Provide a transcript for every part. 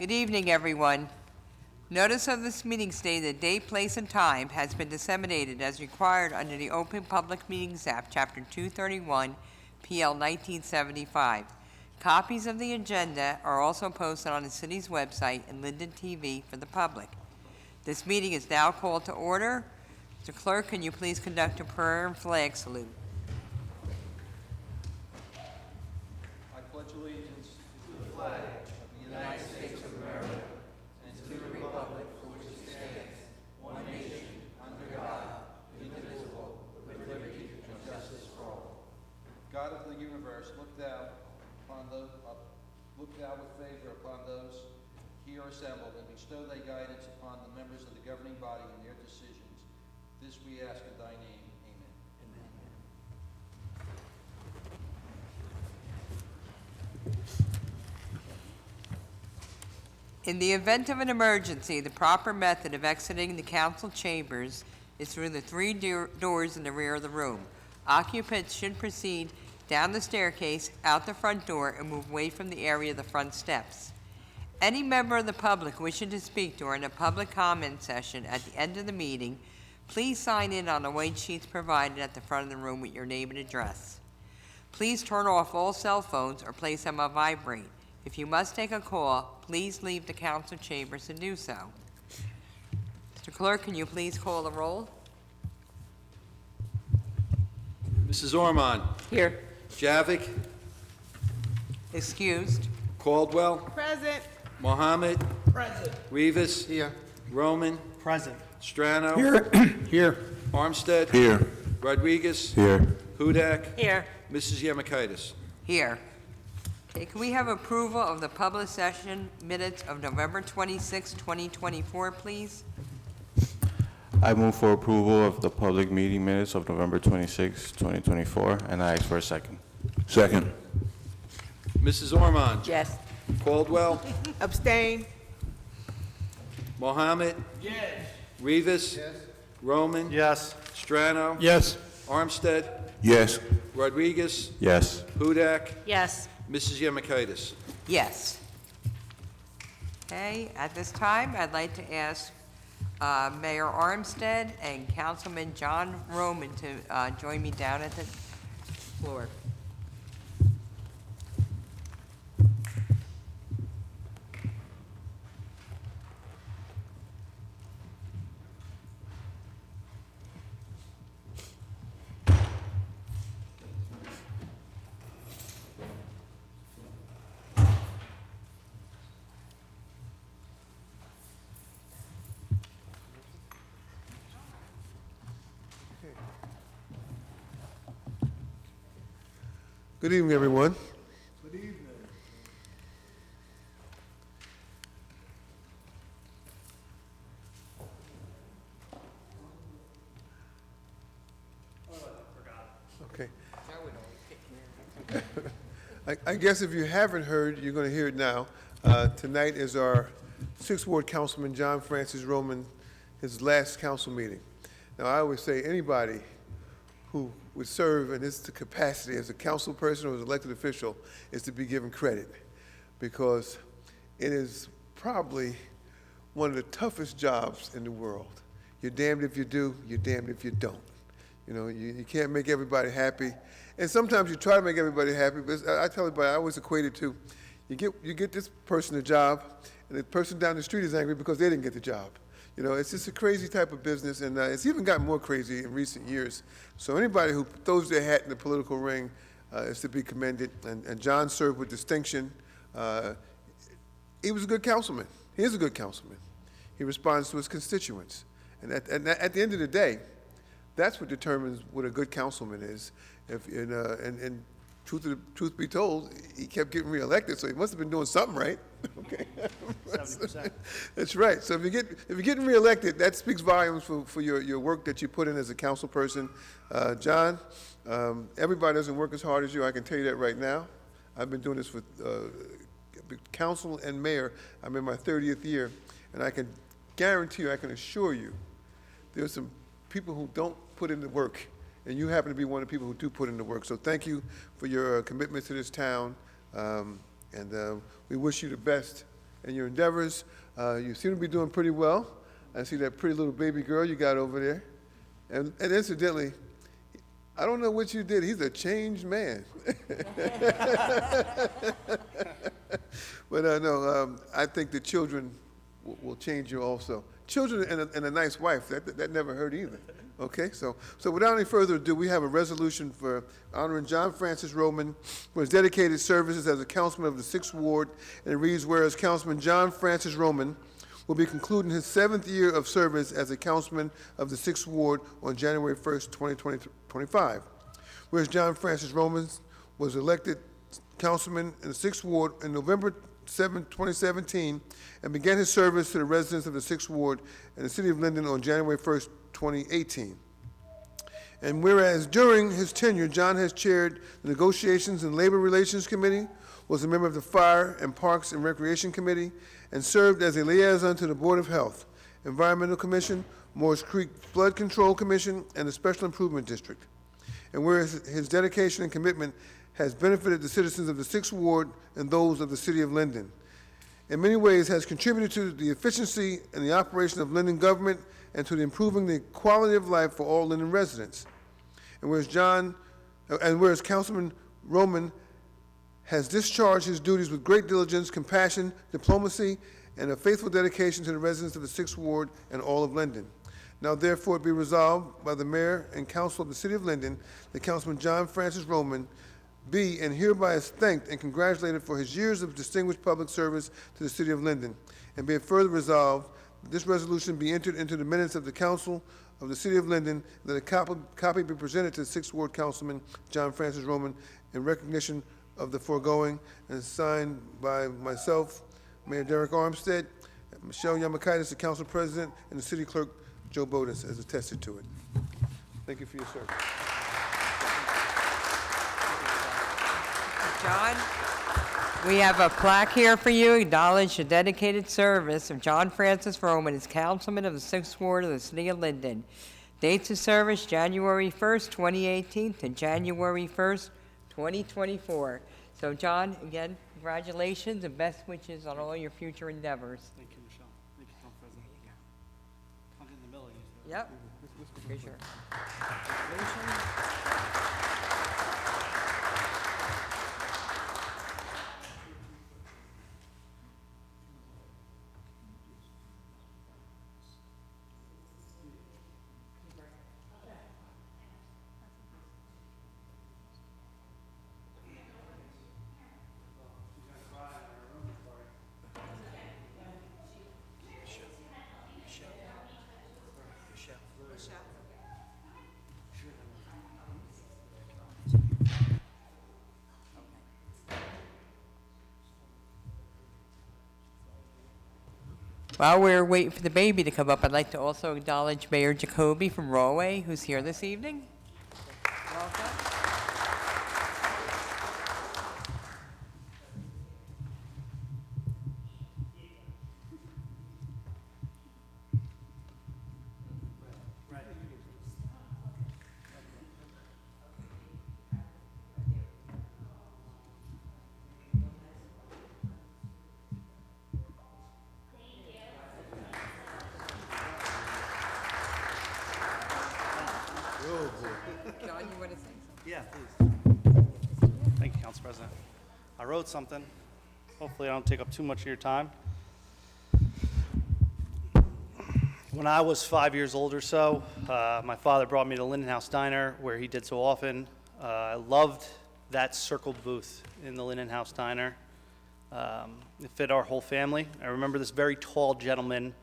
Good evening, everyone. Notice of this meeting stating the date, place, and time has been disseminated as required under the Open Public Meetings Act, Chapter 231, PL 1975. Copies of the agenda are also posted on the city's website and Linden TV for the public. This meeting is now called to order. Mr. Clerk, can you please conduct a prayer and flag salute? I pledge allegiance to the flag of the United States of America and to the republic for which it stands, one nation, under God, indivisible, with liberty and justice for all. God of the universe, look thou with favor upon those here assembled, and bestow thy guidance upon the members of the governing body in their decisions. This we ask in thy name. Amen. In the event of an emergency, the proper method of exiting the council chambers is through the three doors in the rear of the room. Occupants should proceed down the staircase, out the front door, and move away from the area of the front steps. Any member of the public wishing to speak during a public comment session at the end of the meeting, please sign in on the white sheets provided at the front of the room with your name and address. Please turn off all cell phones or place them on vibrate. If you must take a call, please leave the council chambers to do so. Mr. Clerk, can you please call the roll? Mrs. Ormond. Here. Javik. Excused. Caldwell. Present. Mohammed. Present. Rivas. Here. Roman. Present. Strano. Here. Here. Armstead. Here. Rodriguez. Here. Hudak. Here. Mrs. Yemakaitis. Here. Okay, can we have approval of the public session minutes of November 26, 2024, please? I move for approval of the public meeting minutes of November 26, 2024, and I ask for a second. Second. Mrs. Ormond. Yes. Caldwell. Abstain. Mohammed. Yes. Rivas. Yes. Roman. Yes. Strano. Yes. Armstead. Yes. Rodriguez. Yes. Hudak. Yes. Mrs. Yemakaitis. Yes. Okay, at this time, I'd like to ask Mayor Armstead and Councilman John Roman to join me down at the floor. Good evening, everyone. Good evening. Okay. I guess if you haven't heard, you're going to hear it now. Tonight is our 6th Ward Councilman John Francis Roman, his last council meeting. Now, I always say anybody who would serve in this capacity as a council person or as an elected official is to be given credit, because it is probably one of the toughest jobs in the world. You're damned if you do, you're damned if you don't. You know, you can't make everybody happy. And sometimes you try to make everybody happy, but I tell everybody, I always equate it to, you get this person a job, and the person down the street is angry because they didn't get the job. You know, it's just a crazy type of business, and it's even gotten more crazy in recent years. So anybody who throws their hat in the political ring is to be commended, and John served with distinction. He was a good councilman. He is a good councilman. He responds to his constituents. And at the end of the day, that's what determines what a good councilman is. And truth be told, he kept getting reelected, so he must have been doing something right. Okay. 70%. That's right. So if you're getting reelected, that speaks volumes for your work that you put in as a council person. John, everybody doesn't work as hard as you. I can tell you that right now. I've been doing this with council and mayor. I'm in my 30th year, and I can guarantee you, I can assure you, there's some people who don't put in the work, and you happen to be one of the people who do put in the work. So thank you for your commitment to this town, and we wish you the best in your endeavors. You seem to be doing pretty well. I see that pretty little baby girl you got over there. And incidentally, I don't know what you did. He's a changed man. But no, I think the children will change you also. Children and a nice wife, that never hurt either. Okay, so without any further ado, we have a resolution for honoring John Francis Roman for his dedicated services as a councilman of the 6th Ward, and it reads, whereas Councilman John Francis Roman will be concluding his 7th year of service as a councilman of the 6th Ward on January 1st, 2025. Whereas John Francis Roman was elected councilman in the 6th Ward in November 7, 2017, and began his service to the residents of the 6th Ward in the city of Linden on January 1st, 2018. And whereas during his tenure, John has chaired the Negotiations and Labor Relations Committee, was a member of the Fire and Parks and Recreation Committee, and served as a liaison to the Board of Health, Environmental Commission, Morris Creek Flood Control Commission, and the Special Improvement District. And whereas his dedication and commitment has benefited the citizens of the 6th Ward and those of the city of Linden. In many ways has contributed to the efficiency and the operation of Linden government and to the improving the quality of life for all Linden residents. And whereas Councilman Roman has discharged his duties with great diligence, compassion, diplomacy, and a faithful dedication to the residents of the 6th Ward and all of Linden. Now therefore it be resolved by the Mayor and Council of the City of Linden that Councilman John Francis Roman be and hereby is thanked and congratulated for his years of distinguished public service to the City of Linden. And be it further resolved that this resolution be entered into the minutes of the Council of the City of Linden, and that a copy be presented to the 6th Ward Councilman John Francis Roman in recognition of the foregoing, and signed by myself, Mayor Derek Armstead, Michelle Yamakaitis, the Council President, and the City Clerk, Joe Bodis, as attested to it. Thank you for your service. John, we have a plaque here for you, acknowledge the dedicated service of John Francis Roman as councilman of the 6th Ward of the city of Linden. Dates of service, January 1st, 2018 to January 1st, 2024. So John, again, congratulations and best wishes on all your future endeavors. Thank you, Michelle. Thank you, Council President. I'll get in the middle. Yep, for sure. While we're waiting for the baby to come up, I'd like to also acknowledge Mayor Jacoby from Rawway, who's here this evening. Welcome. John, you want to say something? Yeah, please. Thank you, Council President. I wrote something. Hopefully I don't take up too much of your time. When I was 5 years old or so, my father brought me to Linden House Diner, where he did so often. I loved that circle booth in the Linden House Diner. It fit our whole family. I remember this very tall gentleman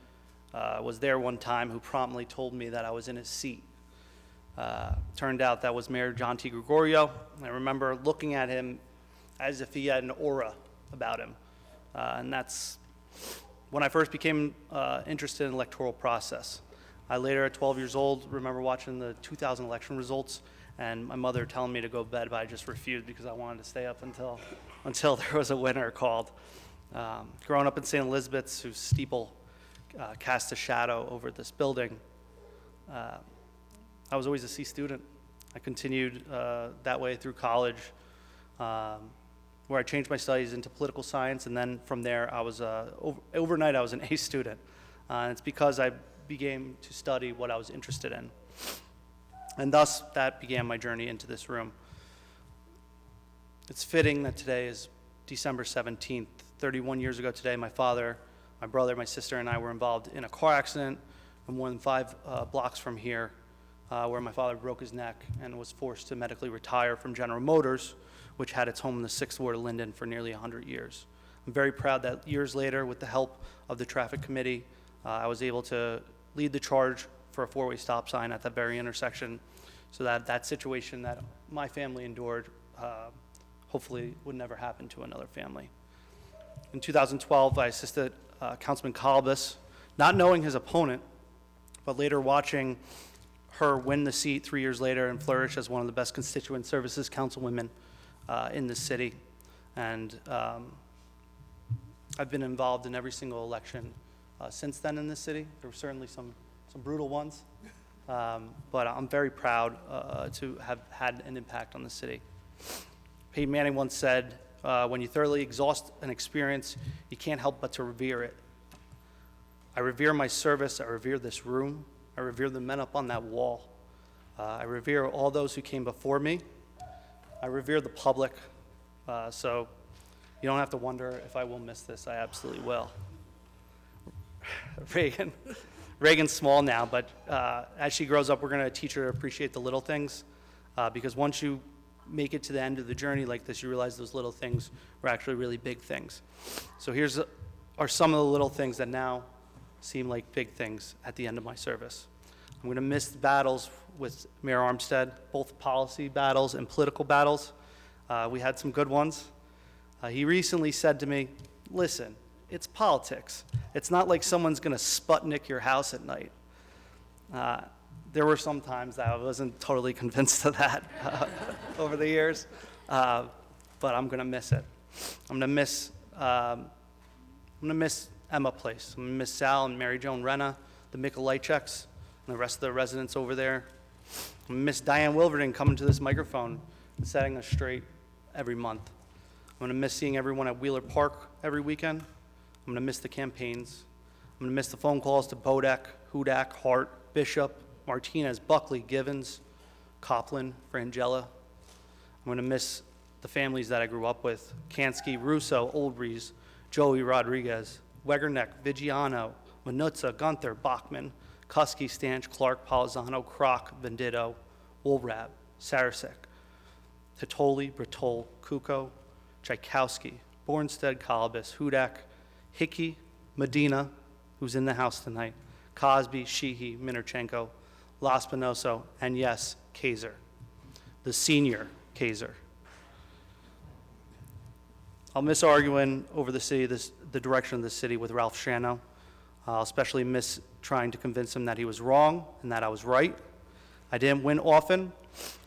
was there one time who promptly told me that I was in his seat. Turned out that was Mayor John T. Gregorio. I remember looking at him as if he had an aura about him. And that's when I first became interested in the electoral process. I later, at 12 years old, remember watching the 2000 election results and my mother telling me to go to bed, but I just refused because I wanted to stay up until there was a winner called. Growing up in St. Elizabeth's, whose steeple cast a shadow over this building, I was always a C student. I continued that way through college. where I changed my studies into political science, and then from there, I was overnight I was an A student. And it's because I began to study what I was interested in. And thus, that began my journey into this room. It's fitting that today is December 17th. 31 years ago today, my father, my brother, my sister, and I were involved in a car accident more than 5 blocks from here, where my father broke his neck and was forced to medically retire from General Motors, which had its home in the 6th Ward of Linden for nearly 100 years. I'm very proud that years later, with the help of the traffic committee, I was able to lead the charge for a 4-way stop sign at that very intersection, so that that situation that my family endured hopefully would never happen to another family. In 2012, I assisted Councilman Kalbas, not knowing his opponent, but later watching her win the seat 3 years later and flourish as one of the best constituent services councilwomen in the city. And I've been involved in every single election since then in this city. There were certainly some brutal ones, but I'm very proud to have had an impact on the city. Peyton Manning once said, when you thoroughly exhaust an experience, you can't help but to revere it. I revere my service, I revere this room, I revere the men up on that wall. I revere all those who came before me. I revere the public, so you don't have to wonder if I will miss this, I absolutely will. Reagan's small now, but as she grows up, we're gonna teach her to appreciate the little things, because once you make it to the end of the journey like this, you realize those little things were actually really big things. So are some of the little things that now seem like big things at the end of my service. I'm going to miss the battles with Mayor Armstead, both policy battles and political battles. We had some good ones. He recently said to me, listen, it's politics. It's not like someone's going to Sputnik your house at night. There were some times that I wasn't totally convinced of that over the years, but I'm going to miss it. I'm going to miss Emma Place. I'm going to miss Sal and Mary Jo and Renna, the Mikulaycheks, and the rest of the residents over there. I'm going to miss Diane Wilverton coming to this microphone and setting us straight every month. I'm going to miss seeing everyone at Wheeler Park every weekend. I'm going to miss the campaigns. I'm going to miss the phone calls to Bodek, Hudak, Hart, Bishop, Martinez, Buckley, Givens, Copland, Frangella. I'm going to miss the families that I grew up with: Kansky, Russo, Oldbreeze, Joey Rodriguez, Wegerneck, Vigiano, Manutza, Gunther, Bachman, Kusky, Stanch, Clark, Palazzano, Kroc, Venditto, Woolrab, Sarasek, Titoli, Bertol, Kuko, Tchaikovsky, Bornstead, Kalbas, Hudak, Hickey, Medina, who's in the house tonight, Cosby, Sheehy, Minerchenko, Laspinoso, and yes, Kaiser, the senior Kaiser. I'll miss arguing over the city, the direction of the city with Ralph Shano. I'll especially miss trying to convince him that he was wrong and that I was right. I didn't win often.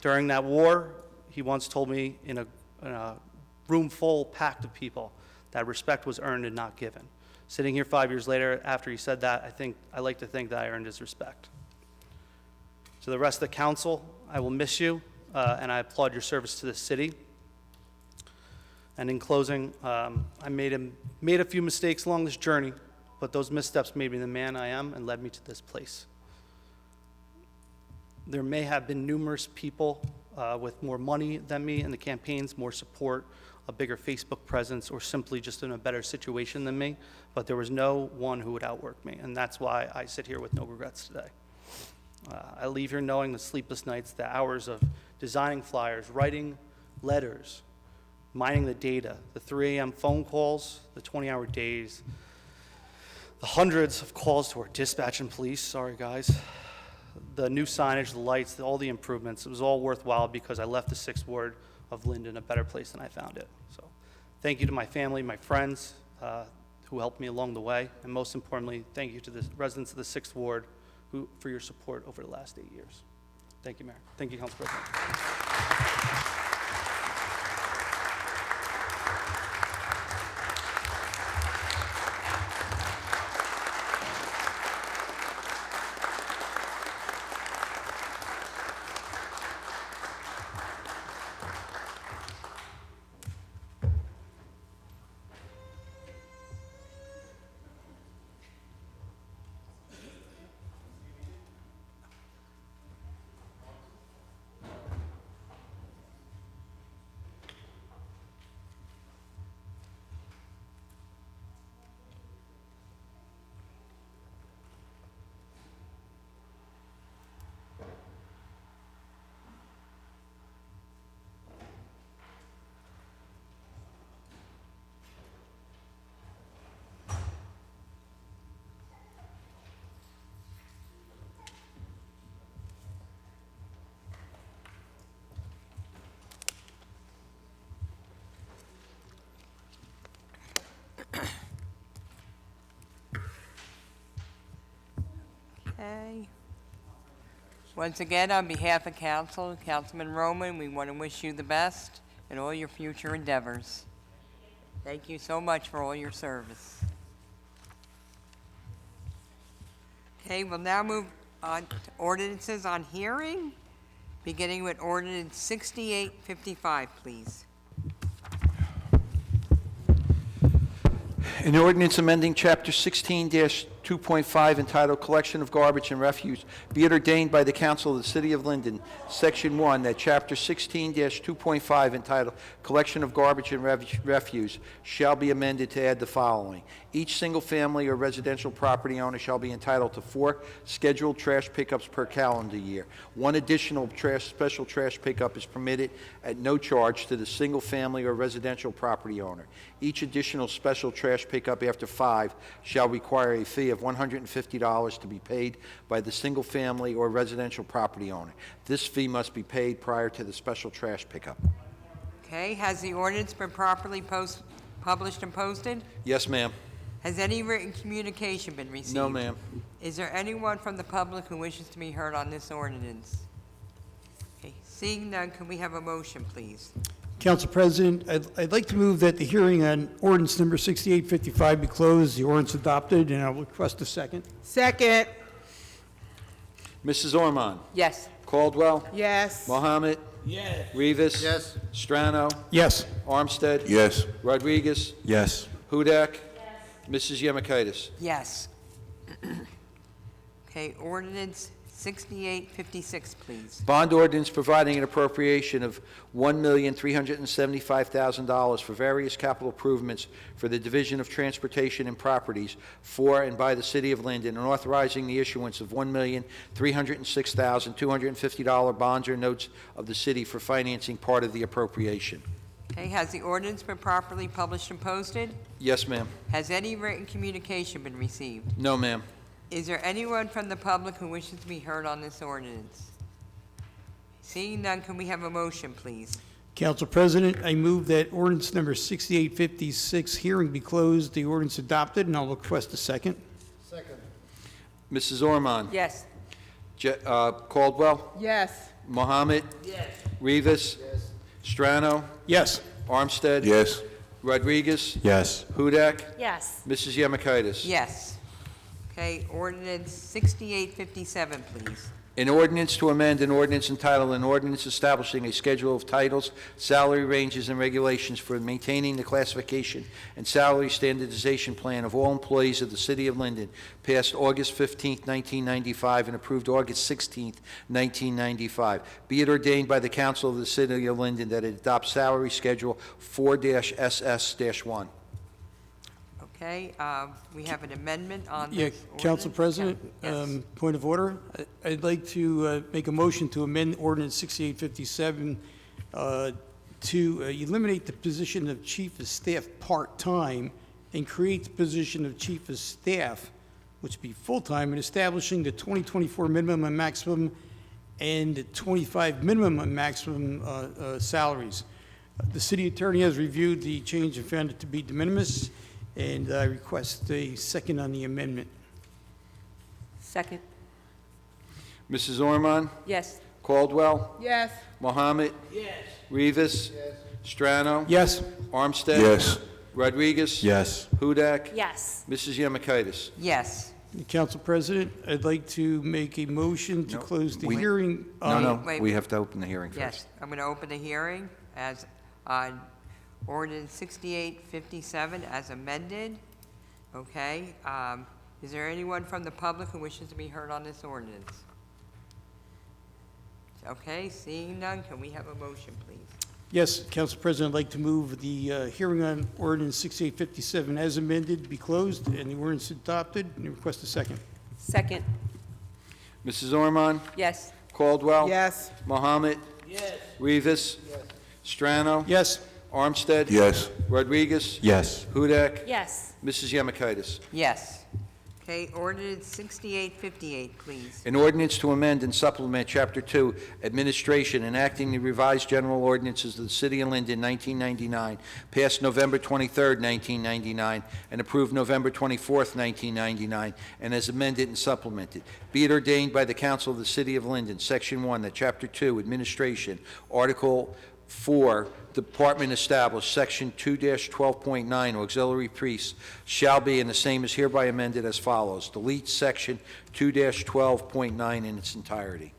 During that war, he once told me in a room full, packed of people, that respect was earned and not given. Sitting here 5 years later, after he said that, I like to think that I earned his respect. To the rest of the council, I will miss you, and I applaud your service to this city. And in closing, I made a few mistakes along this journey, but those missteps made me the man I am and led me to this place. There may have been numerous people with more money than me in the campaigns, more support, a bigger Facebook presence, or simply just in a better situation than me, but there was no one who would outwork me, and that's why I sit here with no regrets today. I leave here knowing the sleepless nights, the hours of designing flyers, writing letters, mining the data, the 3 a.m. phone calls, the 20-hour days, the hundreds of calls to our dispatch and police, sorry guys, the new signage, the lights, all the improvements. It was all worthwhile because I left the 6th Ward of Linden a better place than I found it. So thank you to my family, my friends who helped me along the way, and most importantly, thank you to the residents of the 6th Ward for your support over the last 8 years. Thank you, Mayor. Thank you, Council President. Okay. Once again, on behalf of council, Councilman Roman, we want to wish you the best in all your future endeavors. Thank you so much for all your service. Okay, we'll now move on to ordinances on hearing, beginning with ordinance 6855, please. An ordinance amending Chapter 16-2.5 entitled Collection of Garbage and Refuse, be it ordained by the Council of the City of Linden, Section 1, that Chapter 16-2.5 entitled Collection of Garbage and Refuse shall be amended to add the following. Each single-family or residential property owner shall be entitled to 4 scheduled trash pickups per calendar year. 1 additional special trash pickup is permitted at no charge to the single-family or residential property owner. Each additional special trash pickup after 5 shall require a fee of $150 to be paid by the single-family or residential property owner. This fee must be paid prior to the special trash pickup. Okay, has the ordinance been properly published and posted? Yes, ma'am. Has any written communication been received? No, ma'am. Is there anyone from the public who wishes to be heard on this ordinance? Okay, seeing none, can we have a motion, please? Council President, I'd like to move that the hearing on ordinance number 6855 be closed, the ordinance adopted, and I'll request a second. Second. Mrs. Ormond? Yes. Caldwell? Yes. Mohammed? Yes. Rivas? Yes. Strano? Yes. Armstead? Yes. Rodriguez? Yes. Hudak? Mrs. Yemakaitis? Yes. Okay, ordinance 6856, please. Bond ordinance providing an appropriation of $1,375,000 for various capital improvements for the Division of Transportation and Properties for and by the City of Linden, and authorizing the issuance of $1,306,250 bonds or notes of the city for financing part of the appropriation. Okay, has the ordinance been properly published and posted? Yes, ma'am. Has any written communication been received? No, ma'am. Is there anyone from the public who wishes to be heard on this ordinance? Seeing none, can we have a motion, please? Council President, I move that ordinance number 6856 hearing be closed, the ordinance adopted, and I'll request a second. Second. Mrs. Ormond? Yes. Caldwell? Yes. Mohammed? Yes. Rivas? Yes. Strano? Yes. Armstead? Yes. Rodriguez? Yes. Hudak? yes, Mrs. Yemakaitis? Yes. Okay, ordinance 6857, please. An ordinance to amend an ordinance entitled, an ordinance establishing a schedule of titles, salary ranges, and regulations for maintaining the classification and salary standardization plan of all employees of the City of Linden, passed August 15, 1995, and approved August 16, 1995. Be it ordained by the Council of the City of Linden that it adopts salary schedule 4-SS-1. Okay, we have an amendment on Yeah, this ordinance. Council President, Yes. point of order. I'd like to make a motion to amend ordinance 6857 to eliminate the position of Chief of Staff part-time and create the position of Chief of Staff, which would be full-time, and establishing the 2024 minimum and maximum and the 25 minimum and maximum salaries. The city attorney has reviewed the change and found it to be de minimis, and I request a second on the amendment. Second. Mrs. Ormond? Yes. Caldwell? Yes. Mohammed? Yes. Rivas? Yes. Strano? Yes. Armstead? Yes. Rodriguez? Yes. Hudak? yes, Mrs. Yemakaitis? Yes. Council President, I'd like to make a motion to No, close the we- hearing. Wait. We have to open the hearing first. Yes, I'm going to open the hearing as on ordinance 6857 as amended. Okay, is there anyone from the public who wishes to be heard on this ordinance? Okay, seeing none, can we have a motion, please? Yes, Council President, I'd like to move the hearing on ordinance 6857 as amended be closed and the ordinance adopted, and request a second. Second. Mrs. Ormond? Yes. Caldwell? Yes. Mohammed? Yes. Rivas? Yes. Strano? Yes. Armstead? Yes. Rodriguez? Yes. Hudak? yes, Mrs. Yemakaitis? Yes. Okay, ordinance 6858, please. An ordinance to amend and supplement Chapter 2, Administration, enacting the revised general ordinances of the City of Linden, 1999, passed November 23, 1999, and approved November 24, 1999, and as amended and supplemented. Be it ordained by the Council of the City of Linden, Section 1, that Chapter 2, Administration, Article 4, Department established, Section 2-12.9, auxiliary priests, shall be, and the same is hereby amended as follows. Delete Section 2-12.9 in its entirety.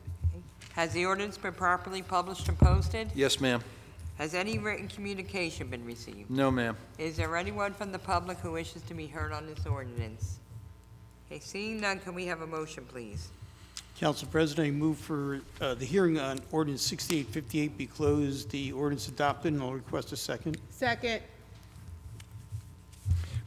Has the ordinance been properly published and posted? Yes, ma'am. Has any written communication been received? No, ma'am. Is there anyone from the public who wishes to be heard on this ordinance? Okay, seeing none, can we have a motion, please? Council President, I move for the hearing on ordinance 6858 be closed, the ordinance adopted, and I'll request a second. Second.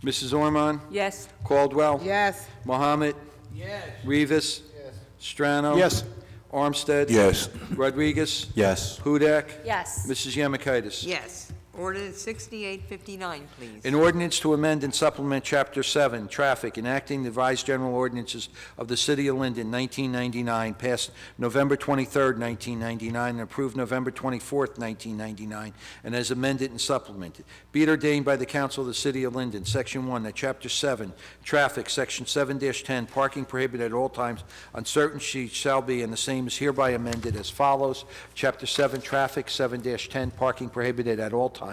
Mrs. Ormond? Yes. Caldwell? Yes. Mohammed? Yes. Rivas? Yes. Strano? Yes. Armstead? Yes. Rodriguez? Yes. Hudak? Yes. Mrs. Yemekaitis? Yes. Ordinance 6859, please. An ordinance to amend and supplement Chapter 7, Traffic, enacting the revised general ordinances of the City of Linden, 1999, passed November 23, 1999, and approved November 24, 1999, and as amended and supplemented. Be it ordained by the Council of the City of Linden, Section 1, that Chapter 7, Traffic, Section 7-10, parking prohibited at all times on certain streets shall be, and the same is hereby amended as follows. Chapter 7, Traffic, 7-10, parking prohibited at all times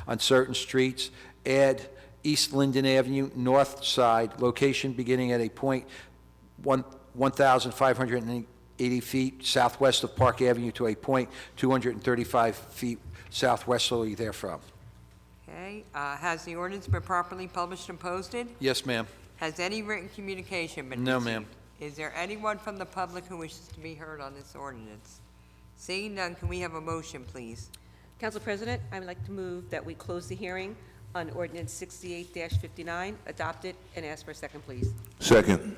on certain streets. Add East Linden Avenue, north side, location beginning at a point 1,580 feet southwest of Park Avenue to a point 235 feet southwesterly therefrom. Okay, has the ordinance been properly published and posted? Yes, ma'am. Has any written communication been No, received? ma'am. Is there anyone from the public who wishes to be heard on this ordinance? Seeing none, can we have a motion, please? Council President, I would like to move that we close the hearing on ordinance 68-59, adopt it, and ask for a second, please. Second.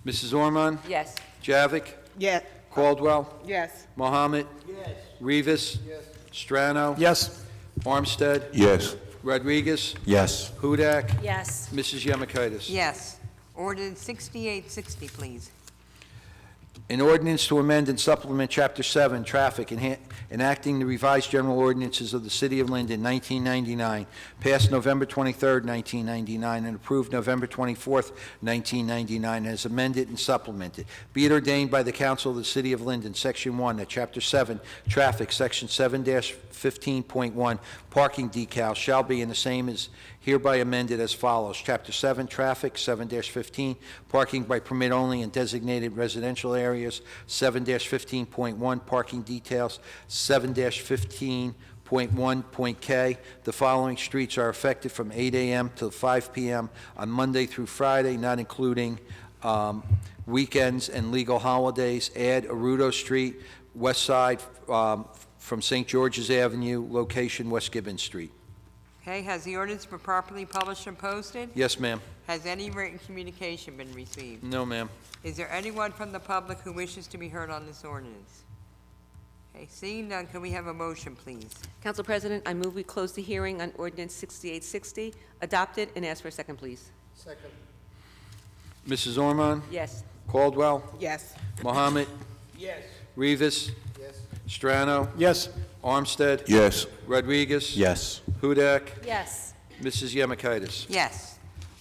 Mrs. Ormond? Yes. Javik? Yes. Caldwell? Yes. Mohammed? Yes. Rivas? Yes. Strano? Yes. Armstead? Yes. Rodriguez? Yes. Hudak? Yes. Mrs. Yemekaitis? Yes. Ordinance 6860, please. An ordinance to amend and supplement Chapter 7, Traffic, enacting the revised general ordinances of the City of Linden, 1999, passed November 23, 1999, and approved November 24, 1999, as amended and supplemented. Be it ordained by the Council of the City of Linden, Section 1, that Chapter 7, Traffic, Section 7-15.1, parking decals shall be, and the same is hereby amended as follows. Chapter 7, Traffic, 7-15, parking by permit only in designated residential areas, 7-15.1, parking details, 7-15.1.K. The following streets are effective from 8 a.m. to 5 p.m. on Monday through Friday, not including weekends and legal holidays. Add Arudo Street, west side from St. George's Avenue, location West Gibbon Street. Okay, has the ordinance been properly published and posted? Yes, ma'am. Has any written communication been received? No, ma'am. Is there anyone from the public who wishes to be heard on this ordinance? Okay, seeing none, can we have a motion, please? Council President, I move we close the hearing on ordinance 6860, adopt it, and ask for a second, please. Second. Mrs. Ormond? Yes. Caldwell? Yes. Mohammed? Yes. Rivas? Yes. Strano? Yes. Armstead? Yes. Rodriguez? Yes. Hudak? Yes. Mrs. Yemekaitis? Yes.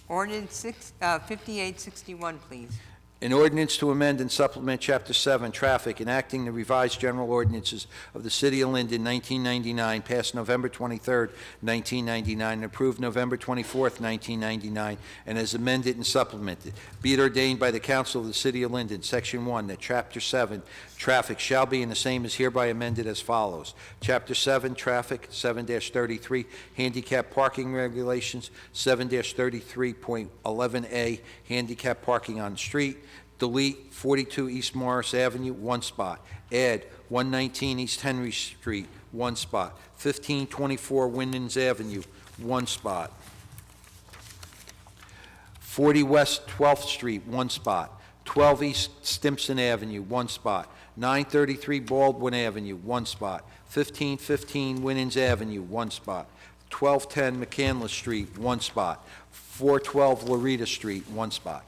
Ordinance 5861, please. An ordinance to amend and supplement Chapter 7, Traffic, enacting the revised general ordinances of the City of Linden, 1999, passed November 23, 1999, and approved November 24, 1999, and as amended and supplemented. Be it ordained by the Council of the City of Linden, Section 1, that Chapter 7, Traffic, shall be, and the same is hereby amended as follows. Chapter 7, Traffic, 7-33, handicap parking regulations, 7-33.11A, handicap parking on street. Delete 42 East Morris Avenue, one spot. Add 119 East Henry Street, one spot. 1524 Windens Avenue, one spot. 40 West 12th Street, one spot. 12 East Stimson Avenue, one spot. 933 Baldwin Avenue, one spot. 1515 Windens Avenue, one spot. 1210 McCandless Street, 1 spot. 412 Loretta Street, 1 spot.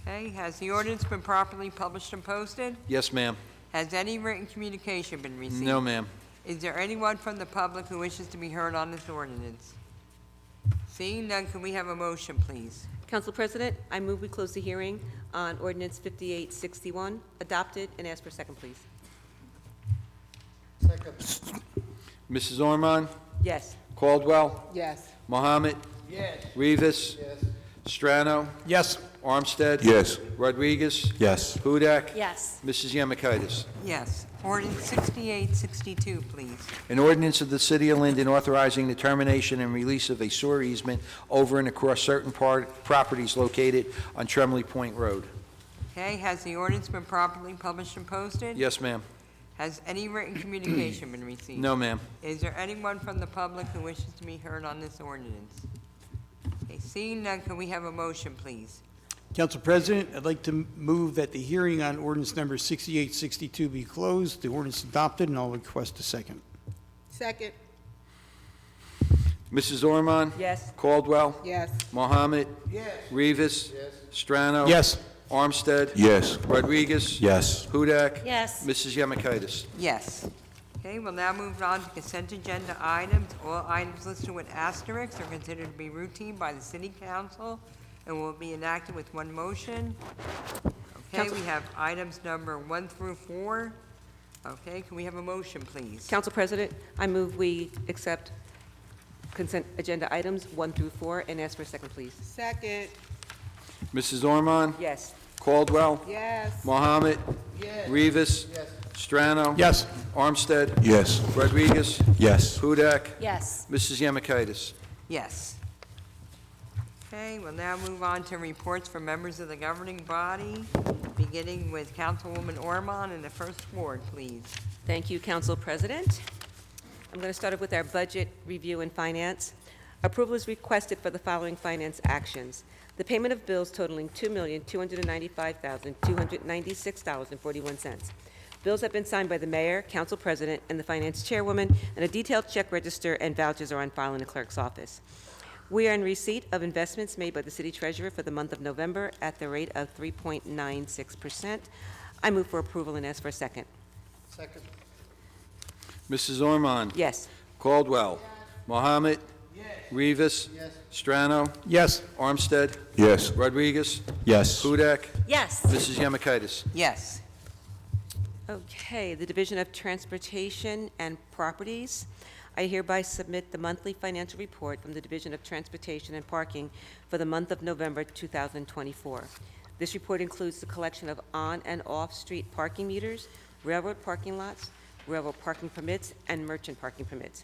Okay, has the ordinance been properly published and posted? Yes, ma'am. Has any written communication been received? No, ma'am. Is there anyone from the public who wishes to be heard on this ordinance? Seeing none, can we have a motion, please? Council President, I move we close the hearing on ordinance 5861, adopt it, and ask for a second, please. Mrs. Ormond? Yes. Caldwell? Yes. Mohammed? Yes. Rivas? Yes. Strano? Yes. Armstead? Yes. Rodriguez? Yes. Hudak? Yes. Mrs. Yemakaitis? Yes. Ordinance 6862, please. An ordinance of the City of Linden authorizing the termination and release of a sewer easement over and across certain properties located on Tremley Point Road. Okay, has the ordinance been properly published and posted? Yes, ma'am. Has any written communication been received? No, ma'am. Is there anyone from the public who wishes to be heard on this ordinance? Okay, seeing none, can we have a motion, please? Council President, I'd like to move that the hearing on ordinance number 6862 be closed, the ordinance adopted, and I'll request a second. Second. Mrs. Ormond? Yes. Caldwell? Yes. Mohammed? Yes. Rivas? Yes. Strano? Yes. Armstead? Yes. Rodriguez? Yes. Hudak? Yes. Mrs. Yemakaitis? Yes. Okay, we'll now move on to consent agenda items. All items listed with asterisks are considered to be routine by the city council and will be enacted with one motion. Okay, we have items number 1 through 4. Okay, can we have a motion, please? Council President, I move we accept consent agenda items 1 through 4 and ask for a second, please. Second. Mrs. Ormond? Yes. Caldwell? Yes. Mohammed? Yes. Rivas? Yes. Strano? Yes. Armstead? Yes. Rodriguez? Yes. Hudak? Yes. Mrs. Yemakaitis? Yes. Okay, we'll now move on to reports from members of the governing body, beginning with Councilwoman Ormond in the first ward, please. Thank you, Council President. I'm going to start off with our budget review and finance. Approval is requested for the following finance actions. The payment of bills totaling $2,295,296.41. Bills have been signed by the mayor, council president, and the finance chairwoman, and a detailed check register and vouchers are on file in the clerk's office. We are in receipt of investments made by the city treasurer for the month of November at the rate of 3.96%. I move for approval and ask for a second. Second. Mrs. Ormond? Yes. Caldwell? Mohammed? Rivas? Strano? Yes. Armstead? Yes. Rodriguez? Yes. Hudak? Yes. Mrs. Yemakaitis? Yes. Okay, the Division of Transportation and Properties. I hereby submit the monthly financial report from the Division of Transportation and Parking for the month of November 2024. This report includes the collection of on- and off-street parking meters, railroad parking lots, railroad parking permits, and merchant parking permits.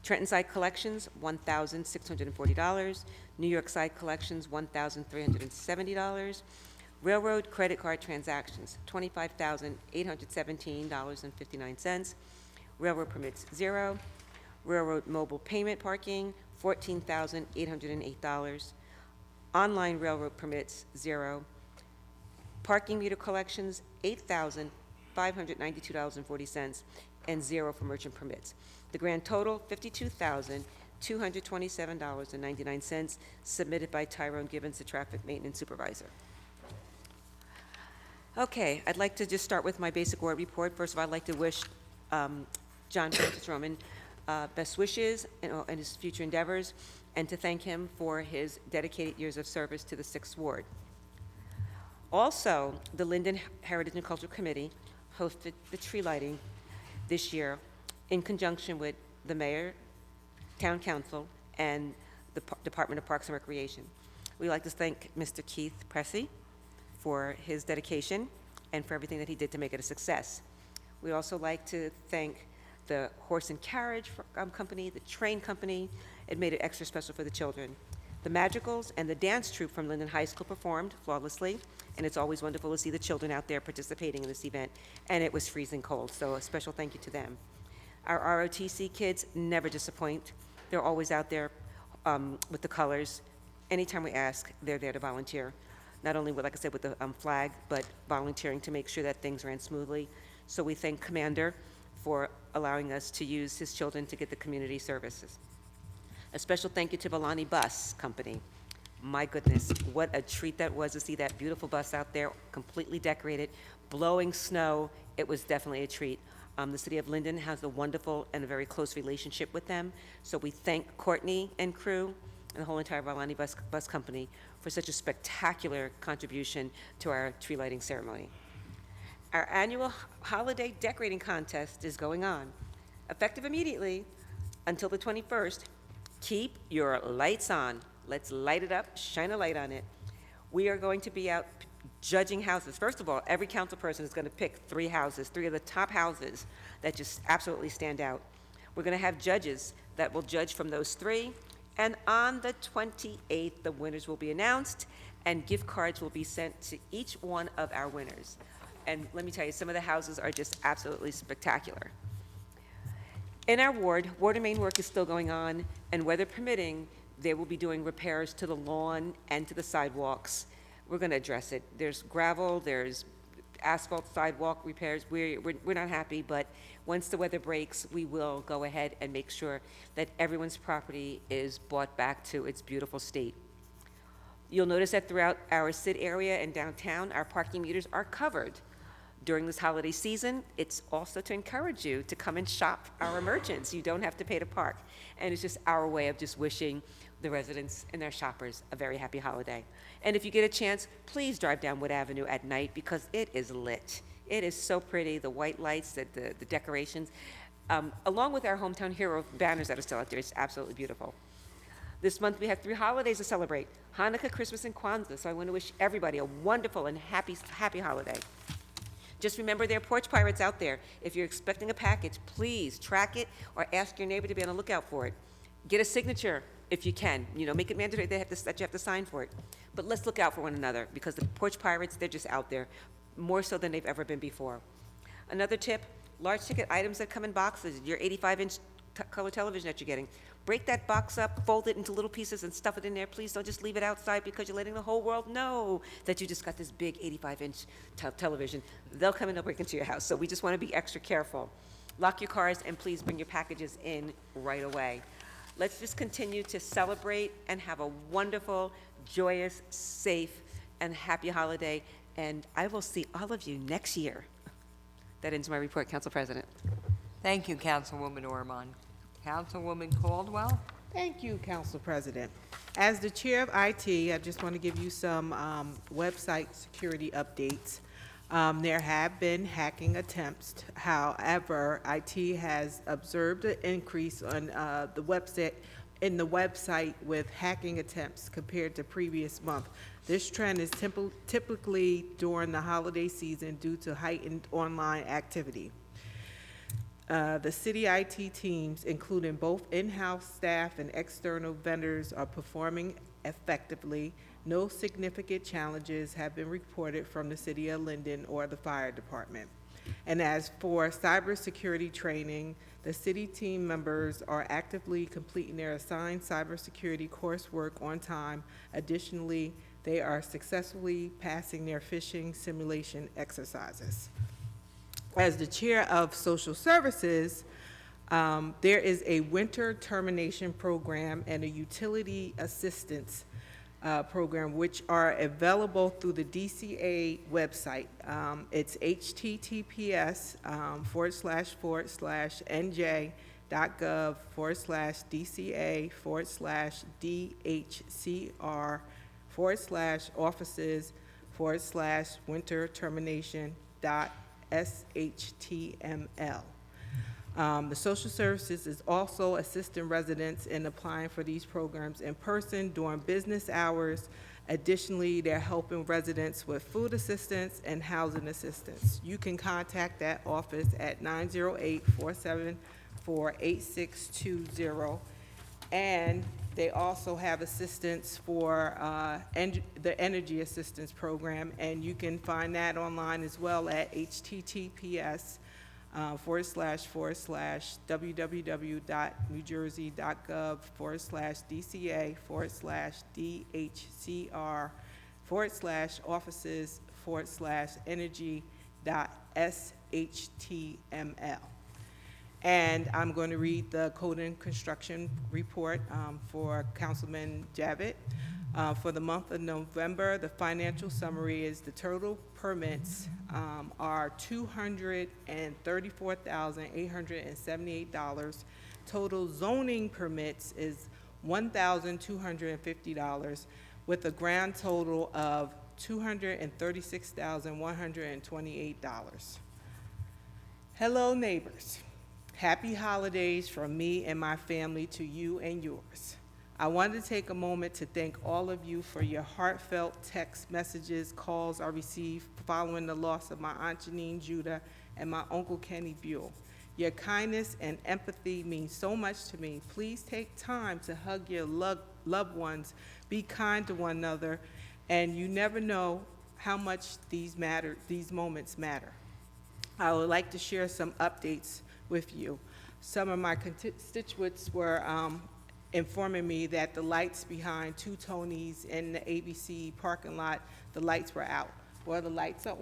Trenton side collections, $1,640. New York side collections, $1,370. Railroad credit card transactions, $25,817.59. Railroad permits, 0. Railroad mobile payment parking, $14,808. Online railroad permits, 0. Parking meter collections, $8,592.40, and 0 for merchant permits. The grand total, $52,227.99, submitted by Tyrone Gibbons, the traffic maintenance supervisor. Okay, I'd like to just start with my basic ward report. First of all, I'd like to wish John Francis Roman best wishes in his future endeavors, and to thank him for his dedicated years of service to the 6th Ward. Also, the Linden Heritage and Cultural Committee hosted the tree lighting this year in conjunction with the mayor, town council, and the Department of Parks and Recreation. We'd like to thank Mr. Keith Pressey for his dedication and for everything that he did to make it a success. We'd also like to thank the horse and carriage company, the train company. It made it extra special for the children. The Madrigals and the dance troupe from Linden High School performed flawlessly, and it's always wonderful to see the children out there participating in this event, and it was freezing cold, so a special thank you to them. Our ROTC kids never disappoint. They're always out there with the colors. Anytime we ask, they're there to volunteer, not only with, like I said, with the flag, but volunteering to make sure that things ran smoothly. So we thank Commander for allowing us to use his children to get the community services. A special thank you to Volani Bus Company. My goodness, what a treat that was to see that beautiful bus out there, completely decorated, blowing snow. It was definitely a treat. The city of Linden has a wonderful and a very close relationship with them, so we thank Courtney and crew and the whole entire Volani Bus Company for such a spectacular contribution to our tree lighting ceremony. Our annual holiday decorating contest is going on. Effective immediately until the 21st, keep your lights on. Let's light it up, shine a light on it. We are going to be out judging houses. First of all, every council person is going to pick 3 houses, 3 of the top houses that just absolutely stand out. We're going to have judges that will judge from those 3, and on the 28th, the winners will be announced, and gift cards will be sent to each one of our winners. And let me tell you, some of the houses are just absolutely spectacular. In our ward, water main work is still going on, and weather permitting, they will be doing repairs to the lawn and to the sidewalks. We're going to address it. There's gravel, there's asphalt sidewalk repairs. We're not happy, but once the weather breaks, we will go ahead and make sure that everyone's property is brought back to its beautiful state. You'll notice that throughout our SID area and downtown, our parking meters are covered. During this holiday season, it's also to encourage you to come and shop our merchants. You don't have to pay to park. And it's just our way of just wishing the residents and their shoppers a very happy holiday. And if you get a chance, please drive down Wood Avenue at night because it is lit. It is so pretty, the white lights, the decorations, along with our Hometown Hero banners that are still out there. It's absolutely beautiful. This month we have 3 holidays to celebrate: Hanukkah, Christmas, and Kwanzaa. So I want to wish everybody a wonderful and happy holiday. Just remember there are porch pirates out there. If you're expecting a package, please track it or ask your neighbor to be on the lookout for it. Get a signature if you can. You know, make it mandatory that you have to sign for it. But let's look out for one another because the porch pirates, they're just out there, more so than they've ever been before. Another tip, large ticket items that come in boxes, your 85-inch color television that you're getting, break that box up, fold it into little pieces and stuff it in there. Please don't just leave it outside because you're letting the whole world know that you just got this big 85-inch television. They'll come and they'll break into your house. So we just want to be extra careful. Lock your cars and please bring your packages in right away. Let's just continue to celebrate and have a wonderful, joyous, safe, and happy holiday. And I will see all of you next year. That ends my report, Council President. Thank you, Councilwoman Ormond. Councilwoman Caldwell? Thank you, Council President. As the Chair of IT, I just want to give you some website security updates. There have been hacking attempts. However, IT has observed an increase on the website with hacking attempts compared to previous month. This trend is typically during the holiday season due to heightened online activity. The city IT teams, including both in-house staff and external vendors, are performing effectively. No significant challenges have been reported from the city of Linden or the fire department. And as for cybersecurity training, the city team members are actively completing their assigned cybersecurity coursework on time. Additionally, they are successfully passing their phishing simulation exercises. As the Chair of Social Services, there is a winter termination program and a utility assistance program, which are available through the DCA website. It's https://nj.gov/DCA/DHCR/offices/winter termination.SHTML. The social services is also assisting residents in applying for these programs in person during business hours. Additionally, they're helping residents with food assistance and housing assistance. You can contact that office at 908-474-8620. And they also have assistance for the energy assistance program, and you can find that online as well at https://www.newjersey.gov/DCA/offices/energy.SHTML. And I'm going to read the code and construction report for Councilman Javits. For the month of November, the financial summary is the total permits are $234,878. Total zoning permits is $1,250, with a grand total of $236,128. Hello, neighbors. Happy holidays from me and my family to you and yours. I wanted to take a moment to thank all of you for your heartfelt text messages, calls I received following the loss of my Aunt Janine Judah and my Uncle Kenny Buell. Your kindness and empathy mean so much to me. Please take time to hug your loved ones, be kind to one another, and you never know how much these moments matter. I would like to share some updates with you. Some of my constituents were informing me that the lights behind Two Tonys in the ABC parking lot, the lights were out. Well, the lights are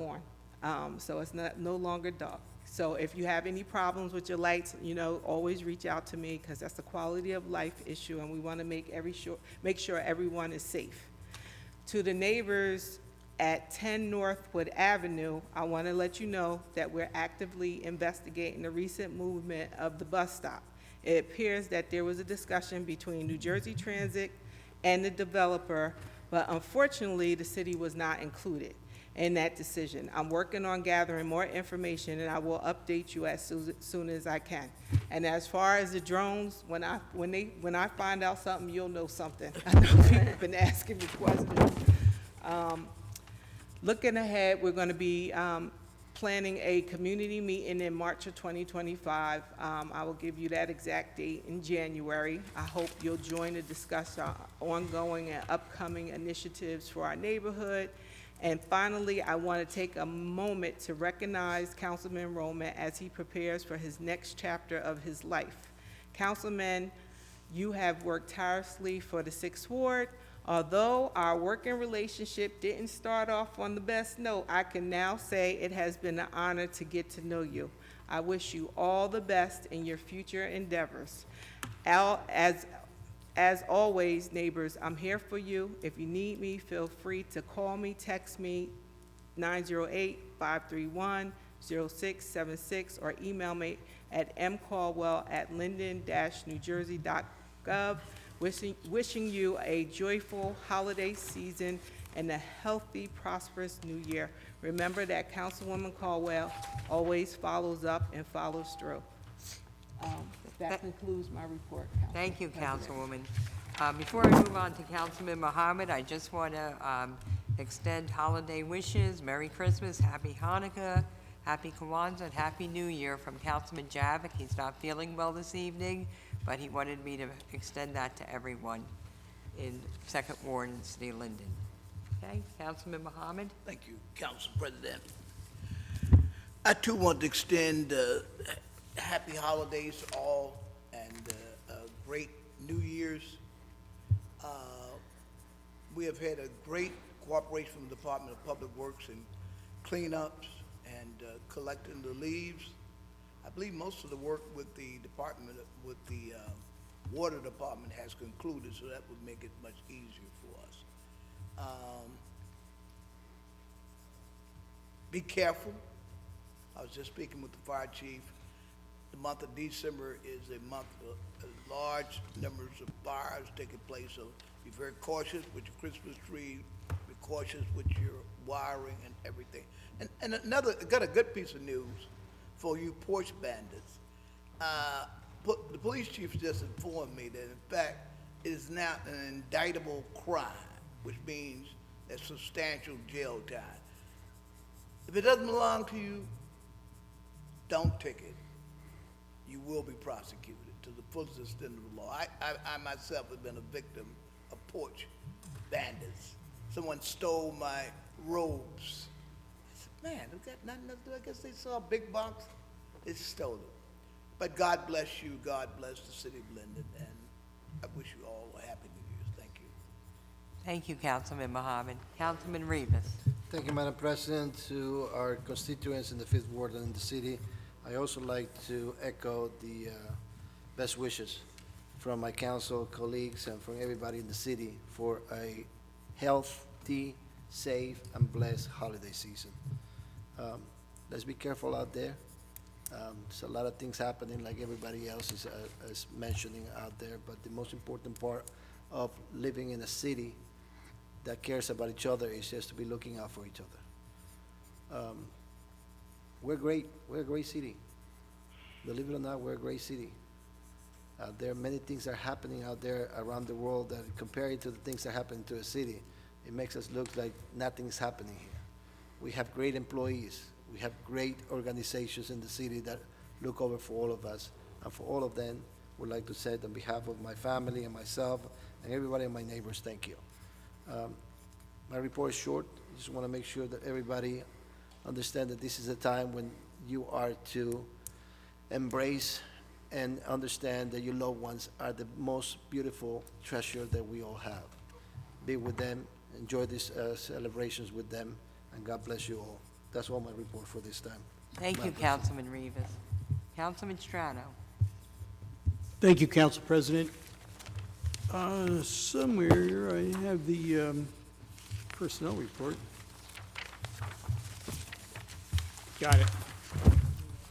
on, so it's no longer dark. So if you have any problems with your lights, always reach out to me, because that's a quality of life issue, and we want to make sure everyone is safe. To the neighbors at 10 Northwood Avenue, I want to let you know that we're actively investigating the recent movement of the bus stop. It appears that there was a discussion between New Jersey Transit and the developer, but unfortunately, the city was not included in that decision. I'm working on gathering more information, and I will update you as soon as I can. And as far as the drones, when I find out something, you'll know something. I know people have been asking me questions. Looking ahead, we're going to be planning a community meeting in March of 2025. I will give you that exact date in January. I hope you'll join to discuss our ongoing and upcoming initiatives for our neighborhood. And finally, I want to take a moment to recognize Councilman Roman as he prepares for his next chapter of his life. Councilman, you have worked tirelessly for the 6th Ward. Although our working relationship didn't start off on the best note, I can now say it has been an honor to get to know you. I wish you all the best in your future endeavors. As always, neighbors, I'm here for you. If you need me, feel free to call me, text me, 908-531-0676, or email me at mcaldwell@linden-newjersey.gov. Wishing you a joyful holiday season and a healthy, prosperous new year. Remember that Councilwoman Caldwell always follows up and follows through. That concludes my report, Council Thank you, President. Councilwoman. Before I move on to Councilman Mohammed, I just want to extend holiday wishes, Merry Christmas, Happy Hanukkah, Happy Kwanzaa, and Happy New Year from Councilman Javits. He's not feeling well this evening, but he wanted me to extend that to everyone in 2nd Ward in the city of Linden. Okay, Councilman Mohammed? Thank you, Council President. I too want to extend happy holidays to all and a great New Year's. We have had a great cooperation from the Department of Public Works in cleanups and collecting the leaves. I believe most of the work with the water department has concluded, so that would make it much easier for us. Be careful. I was just speaking with the fire chief. The month of December is a month of large numbers of fires taking place, so be very cautious with your Christmas tree, be cautious with your wiring and everything. And got a good piece of news for you porch bandits. The police chief just informed me that, in fact, it is now an indictable crime, which means a substantial jail time. If it doesn't belong to you, don't take it. You will be prosecuted to the fullest extent of the law. I myself have been a victim of porch bandits. Someone stole my robes. I said, man, is that nothing to do? I guess they saw a big box. They stole it. But God bless you. God bless the city of Linden. And I wish you all a happy New Year's. Thank you. Thank you, Councilman Mohammed. Councilman Rivas. Thank you, Madam President. To our constituents in the 5th Ward and in the city, I also like to echo the best wishes from my council colleagues and from everybody in the city for a healthy, safe, and blessed holiday season. Let's be careful out there. There's a lot of things happening, like everybody else is mentioning out there, but the most important part of living in a city that cares about each other is just to be looking out for each other. We're great. We're a great city. Believe it or not, we're a great city. There are many things that are happening out there around the world that, compared to the things that happen to a city, it makes us look like nothing's happening here. We have great employees. We have great organizations in the city that look over for all of us. And for all of them, would like to say on behalf of my family and myself and everybody and my neighbors, thank you. My report is short. I just want to make sure that everybody understand that this is a time when you are to embrace and understand that your loved ones are the most beautiful treasure that we all have. Be with them, enjoy these celebrations with them, and God bless you all. That's all my report for this time. Thank you, Councilman Rivas. Councilman Strano. Thank you, Council President. Somewhere here I have the personnel report. Got it.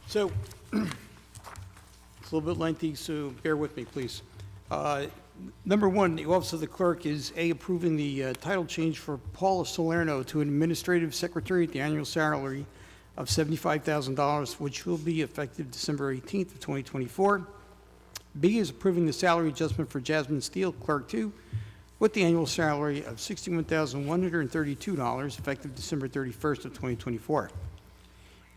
So, it's a little bit lengthy, so bear with me, please. Number one, the Office of the Clerk is approving the title change for Paula Salerno to an Administrative Secretary at the annual salary of $75,000, which will be effective December 18th of 2024. B is approving the salary adjustment for Jasmine Steele, Clerk 2, with the annual salary of $61,132, effective December 31st of 2024.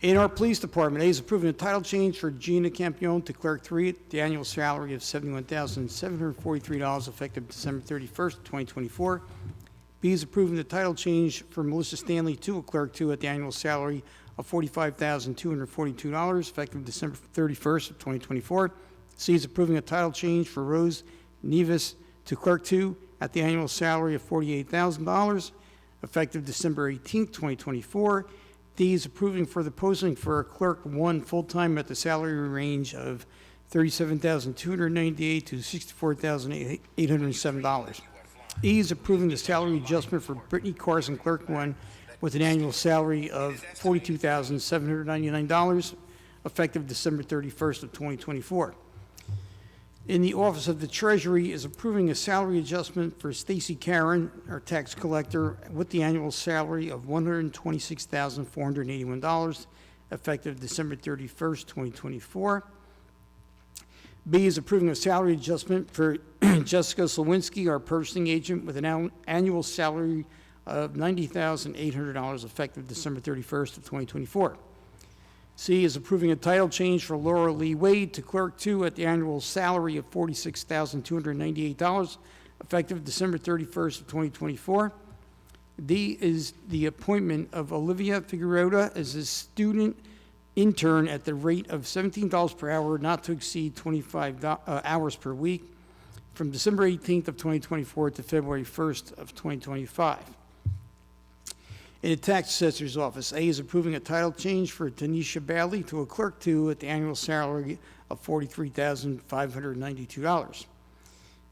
In our Police Department, A is approving a title change for Gina Campione to Clerk 3 at the annual salary of $71,743, effective December 31st, 2024. B is approving the title change for Melissa Stanley to a Clerk 2 at the annual salary of $45,242, effective December 31st of 2024. C is approving a title change for Rose Nevis to Clerk 2 at the annual salary of $48,000, effective December 18th, 2024. D is approving for the posting for a Clerk 1 full-time at the salary range of $37,298 to $64,807. E is approving the salary adjustment for Brittany Carson, Clerk 1, with an annual salary of $42,799, effective December 31st of 2024. In the Office of the Treasury is approving a salary adjustment for Stacy Karen, our tax collector, with the annual salary of $126,481, effective December 31st, 2024. B is approving a salary adjustment for Jessica Slawinski, our purchasing agent, with an annual salary of $90,800, effective December 31st of 2024. C is approving a title change for Laura Lee Wade to Clerk 2 at the annual salary of $46,298, effective December 31st of 2024. D is the appointment of Olivia Figueroa as a student intern at the rate of $17 per hour, not to exceed 25 hours per week, from December 18th of 2024 to February 1st of 2025. In the Tax Assessor's Office, A is approving a title change for Tanisha Bailey to a Clerk 2 at the annual salary of $43,592.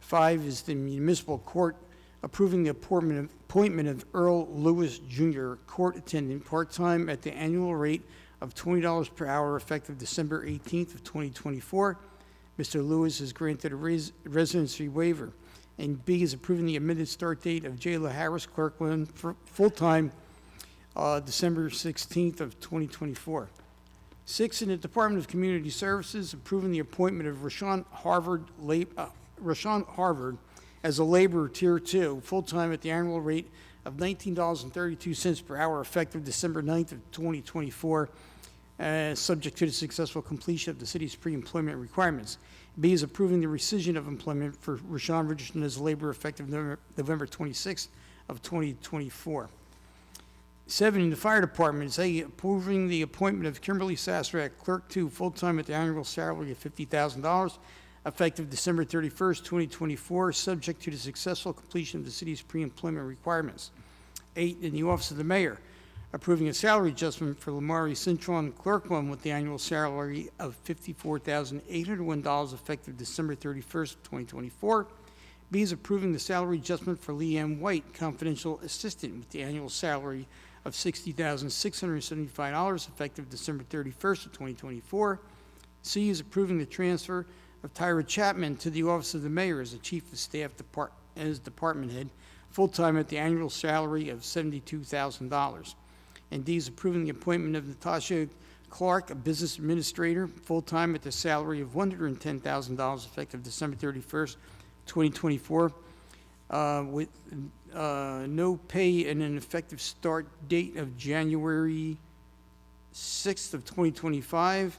5 is the Municipal Court approving the appointment of Earl Lewis Jr., court attendant, part-time at the annual rate of $20 per hour, effective December 18th of 2024. Mr. Lewis is granted a residency waiver. And B is approving the amended start date of Jayla Harris, Clerk 1, for full-time, December 16th of 2024. 6, in the Department of Community Services, approving the appointment of Rashawn Harvard as a laborer Tier 2, full-time at the annual rate of $19.32 per hour, effective December 9th of 2024, subject to the successful completion of the city's pre-employment requirements. B is approving the rescission of employment for Rashawn Richardson as a laborer effective November 26th of 2024. 7, in the Fire Department, is A, approving the appointment of Kimberly Sasser, Clerk 2, full-time at the annual salary of $50,000, effective December 31st, 2024, subject to the successful completion of the city's pre-employment requirements. 8, in the Office of the Mayor, approving a salary adjustment for Lamari Cintron, Clerk 1, with the annual salary of $54,801 effective December 31st, 2024. B is approving the salary adjustment for Leanne White, confidential assistant, with the annual salary of $60,675 effective December 31st of 2024. C is approving the transfer of Tyra Chapman to the Office of the Mayor as the Chief of Staff as Department Head, full-time at the annual salary of $72,000. And D is approving the appointment of Natasha Clark, a Business Administrator, full-time at the salary of $110,000 effective December 31st, 2024, with no pay and an effective start date of January 6th of 2025.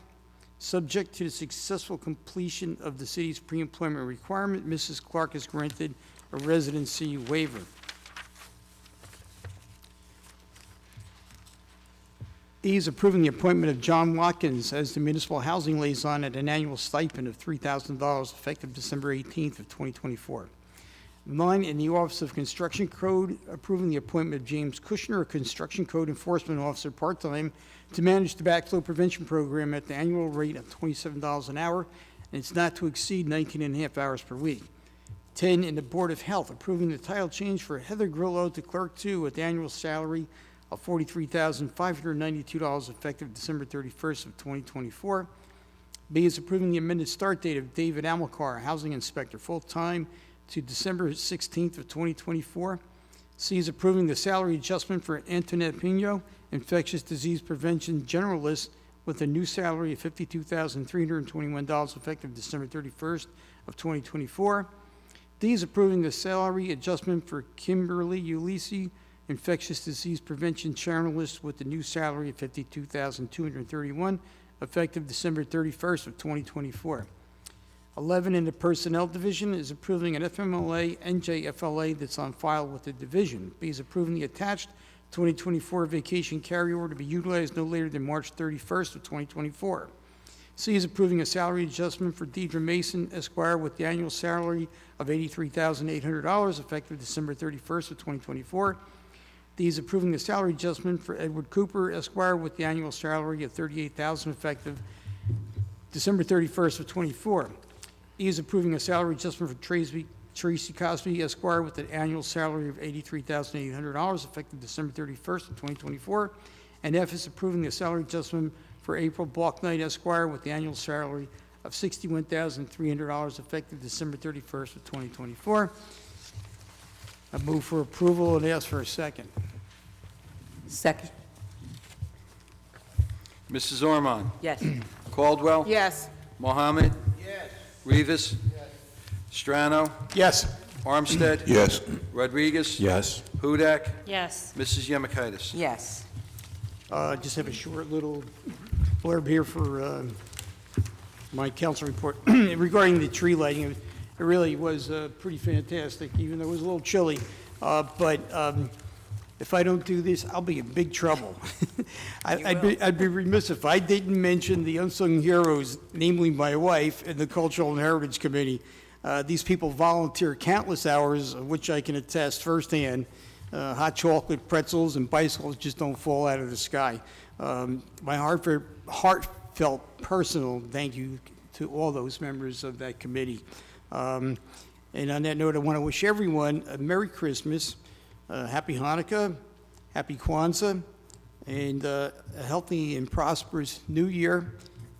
Subject to the successful completion of the city's pre-employment requirement, Mrs. Clark is granted a residency waiver. E is approving the appointment of John Watkins as the municipal housing liaison at an annual stipend of $3,000 effective December 18th of 2024. 9, in the Office of Construction Code, approving the appointment of James Kushner, a Construction Code Enforcement Officer, part-time, to manage the backflow prevention program at the annual rate of $27 an hour, and it's not to exceed 19 and a half hours per week. 10, in the Board of Health, approving the title change for Heather Grillo to Clerk 2 at the annual salary of $43,592 effective December 31st of 2024. B is approving the amended start date of David Amilcar, Housing Inspector, full-time, to December 16th of 2024. C is approving the salary adjustment for Antoinette Pino, Infectious Disease Prevention Generalist, with a new salary of $52,321 effective December 31st of 2024. D is approving the salary adjustment for Kimberly Ulisi, Infectious Disease Prevention Generalist, with the new salary of $52,231 effective December 31st of 2024. 11, in the Personnel Division, is approving an FMLA NJFLA that's on file with the division. B is approving the attached 2024 vacation carryover to be utilized no later than March 31st of 2024. C is approving a salary adjustment for Deidre Mason, Esquire, with the annual salary of $83,800 effective December 31st of 2024. D is approving the salary adjustment for Edward Cooper, Esquire, with the annual salary of $38,000 effective December 31st of 24. E is approving a salary adjustment for Tracy Cosby, Esquire, with an annual salary of $83,800 effective December 31st of 2024. And F is approving the salary adjustment for April Balknight, Esquire, with the annual salary of $61,300 effective December 31st of 2024. I move for approval and ask for a second. Second. Mrs. Ormond? Yes. Caldwell? Yes. Mohammed? Yes. Rivas? Strano? Yes. Armstead? Yes. Rodriguez? Yes. Hudak? yes, Mrs. Yemakaitis? Yes. Just have a short little blurb here for my council report. Regarding the tree lighting, it really was pretty fantastic, even though it was a little chilly. But if I don't do this, I'll be in big trouble. I'd be remiss if I didn't mention the unsung heroes, namely my wife and the Cultural and Heritage Committee. These people volunteer countless hours, of which I can attest firsthand. Hot chocolate, pretzels, and bicycles just don't fall out of the sky. My heartfelt personal thank you to all those members of that committee. And on that note, I want to wish everyone a Merry Christmas, Happy Hanukkah, Happy Kwanzaa, and a healthy and prosperous New Year,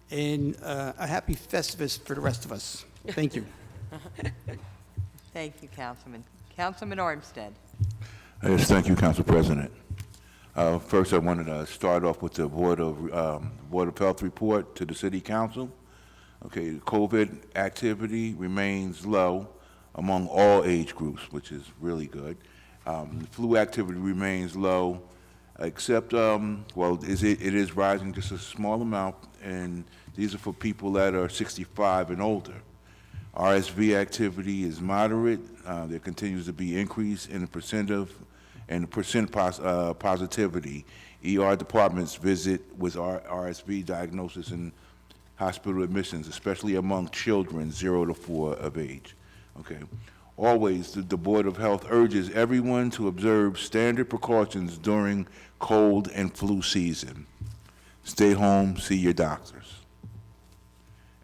and a happy Festivus for the rest of us. Thank you. Thank you, Councilman. Councilman Armstead. Yes, thank you, Council President. First, I wanted to start off with the Board of Health report to the City Council. Okay, the COVID activity remains low among all age groups, which is really good. The flu activity remains low, except, it is rising just a small amount, and these are for people that are 65 and older. RSV activity is moderate. There continues to be increase in the percent positivity. ER departments visit with RSV diagnosis and hospital admissions, especially among children 0 to 4 of age. Okay. Always, the Board of Health urges everyone to observe standard precautions during cold and flu season. Stay home, see your doctors.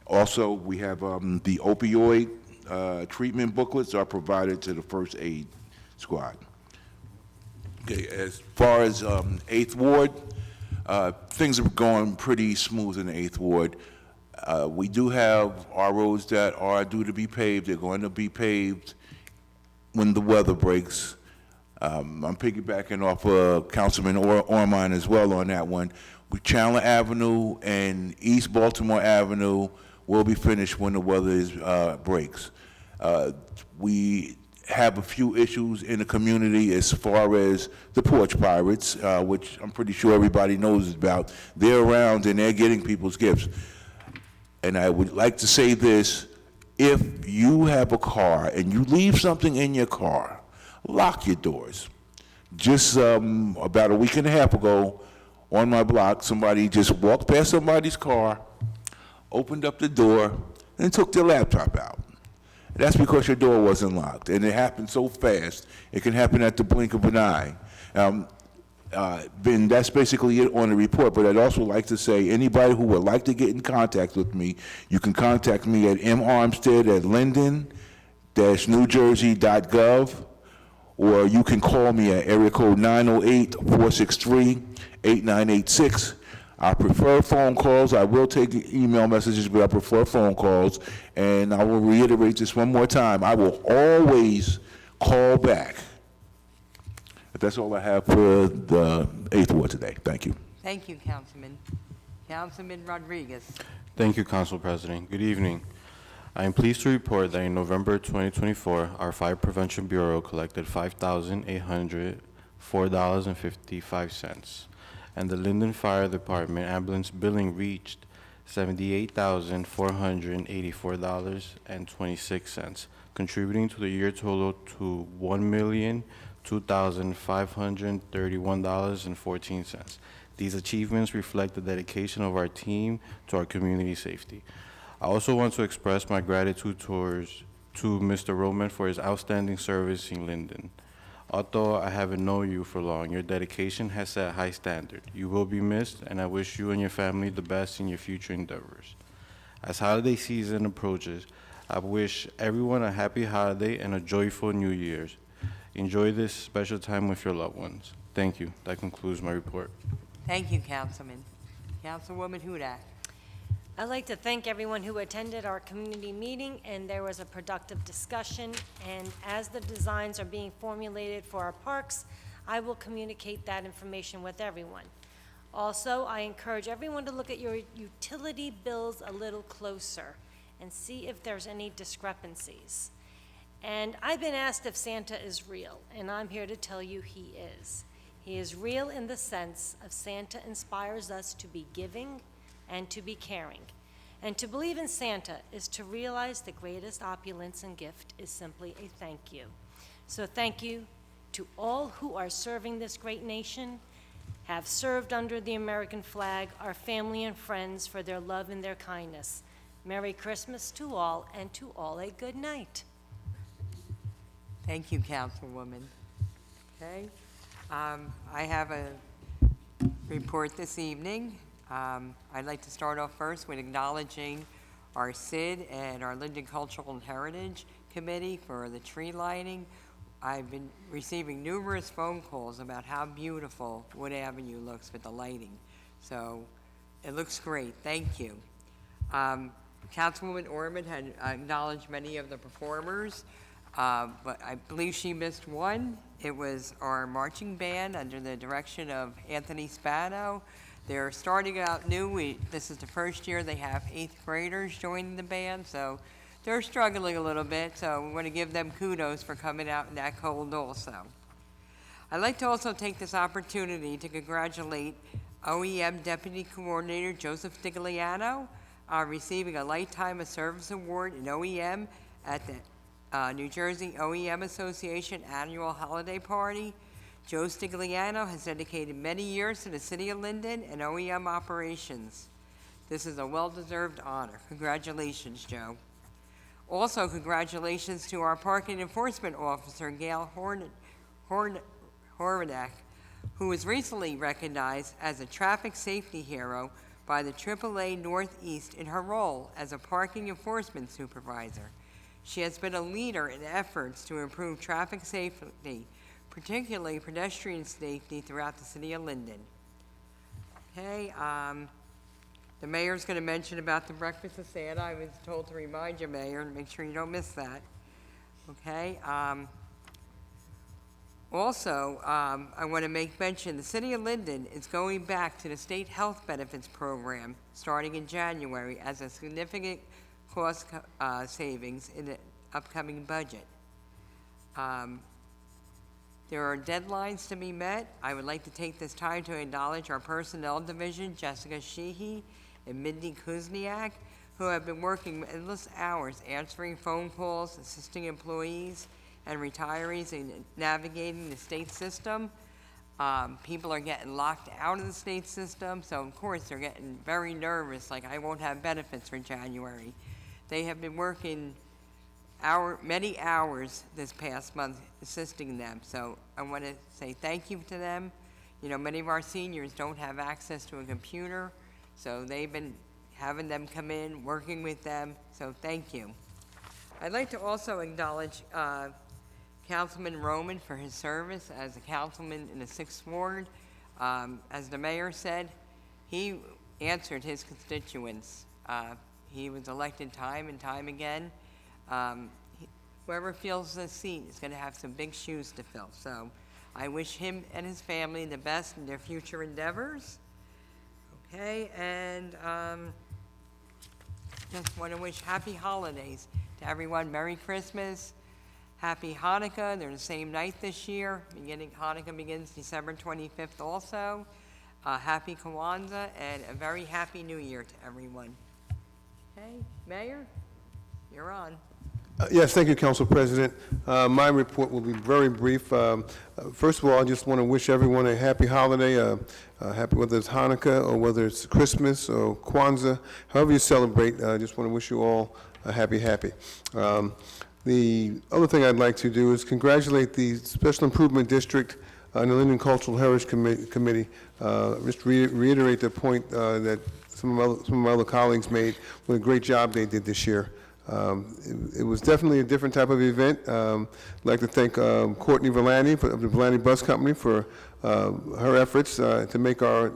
Also, we have the opioid treatment booklets are provided to the first aid squad. Okay, as far as 8th Ward, things are going pretty smooth in the 8th Ward. We do have our roads that are due to be paved. They're going to be paved when the weather breaks. I'm piggybacking off Councilman Ormond as well on that one. Chandler Avenue and East Baltimore Avenue will be finished when the weather breaks. We have a few issues in the community as far as the porch pirates, which I'm pretty sure everybody knows about. They're around and they're getting people's gifts. And I would like to say this, if you have a car and you leave something in your car, lock your doors. Just about a week and a half ago, on my block, somebody just walked past somebody's car, opened up the door, and took their laptop out. That's because your door wasn't locked, and it happened so fast, it can happen at the blink of an eye. Ben, that's basically it on the report, but I'd also like to say, anybody who would like to get in contact with me, you can contact me at marmstead@linden-newjersey.gov, or you can call me at area code 908-463-8986. I prefer phone calls. I will take email messages, but I prefer phone calls. And I will reiterate this one more time. I will always call back. But that's all I have for the 8th Ward today. Thank you. Thank you, Councilman. Councilman Rodriguez. Thank you, Council President. Good evening. I am pleased to report that in November 2024, our Fire Prevention Bureau collected $5,804.55, and the Linden Fire Department ambulance billing reached $78,484.26, contributing to the year total to $1,002,531.14. These achievements reflect the dedication of our team to our community safety. I also want to express my gratitude to Mr. Roman for his outstanding service in Linden. Although I haven't known you for long, your dedication has set a high standard. You will be missed, and I wish you and your family the best in your future endeavors. As holiday season approaches, I wish everyone a happy holiday and a joyful New Year's. Enjoy this special time with your loved ones. Thank you. That concludes my report. Thank you, Councilman. Councilwoman Hudak. I'd like to thank everyone who attended our community meeting, and there was a productive discussion. And as the designs are being formulated for our parks, I will communicate that information with everyone. Also, I encourage everyone to look at your utility bills a little closer and see if there's any discrepancies. And I've been asked if Santa is real, and I'm here to tell you he is. He is real in the sense of Santa inspires us to be giving and to be caring. And to believe in Santa is to realize the greatest opulence and gift is simply a thank you. So thank you to all who are serving this great nation, have served under the American flag, our family and friends for their love and their kindness. Merry Christmas to all, and to all a good night. Thank you, Councilwoman. Okay. I have a report this evening. I'd like to start off first with acknowledging our SID and our Linden Cultural and Heritage Committee for the tree lighting. I've been receiving numerous phone calls about how beautiful Wood Avenue looks with the lighting. So it looks great. Thank you. Councilwoman Ormond had acknowledged many of the performers, but I believe she missed one. It was our marching band under the direction of Anthony Spano. They're starting out new. This is the first year they have 8th graders joining the band, so they're struggling a little bit, so we want to give them kudos for coming out in that cold also. I'd like to also take this opportunity to congratulate OEM Deputy Coordinator Joseph Stigliano receiving a Lifetime of Service Award in OEM at the New Jersey OEM Association Annual Holiday Party. Joe Stigliano has dedicated many years to the City of Linden and OEM operations. This is a well-deserved honor. Congratulations, Joe. Also, congratulations to our parking enforcement officer, Gail Horvadak, who was recently recognized as a traffic safety hero by the AAA Northeast in her role as a parking enforcement supervisor. She has been a leader in efforts to improve traffic safety, particularly pedestrian safety throughout the city of Linden. Okay, the mayor's going to mention about the breakfast of Santa. I was told to remind you, Mayor, and make sure you don't miss that. Okay. Also, I want to make mention, the city of Linden is going back to the state health benefits program starting in January as a significant cost savings in the upcoming budget. There are deadlines to be met. I would like to take this time to acknowledge our personnel division, Jessica Sheehy and Mindy Kuzniak, who have been working endless hours answering phone calls, assisting employees and retirees in navigating the state system. People are getting locked out of the state system, so of course they're getting very nervous, like I won't have benefits for January. They have been working many hours this past month assisting them, so I want to say thank you to them. You know, many of our seniors don't have access to a computer, so they've been having them come in, working with them, so thank you. I'd like to also acknowledge Councilman Roman for his service as a councilman in the 6th Ward. As the mayor said, he answered his constituents. He was elected time and time again. Whoever fills the seat is going to have some big shoes to fill. So I wish him and his family the best in their future endeavors. Okay, and just want to wish happy holidays to everyone. Merry Christmas, Happy Hanukkah. They're the same night this year. Hanukkah begins December 25th also. Happy Kwanzaa and a very happy New Year to everyone. Okay, Mayor, you're on. Yes, thank you, Council President. My report will be very brief. First of all, I just want to wish everyone a happy holiday, happy whether it's Hanukkah or whether it's Christmas or Kwanzaa, however you celebrate. I just want to wish you all a happy. The other thing I'd like to do is congratulate the Special Improvement District and the Linden Cultural Heritage Committee. Just reiterate the point that some of my other colleagues made, what a great job they did this year. It was definitely a different type of event. I'd like to thank Courtney Villani of the Villani Bus Company for her efforts to make our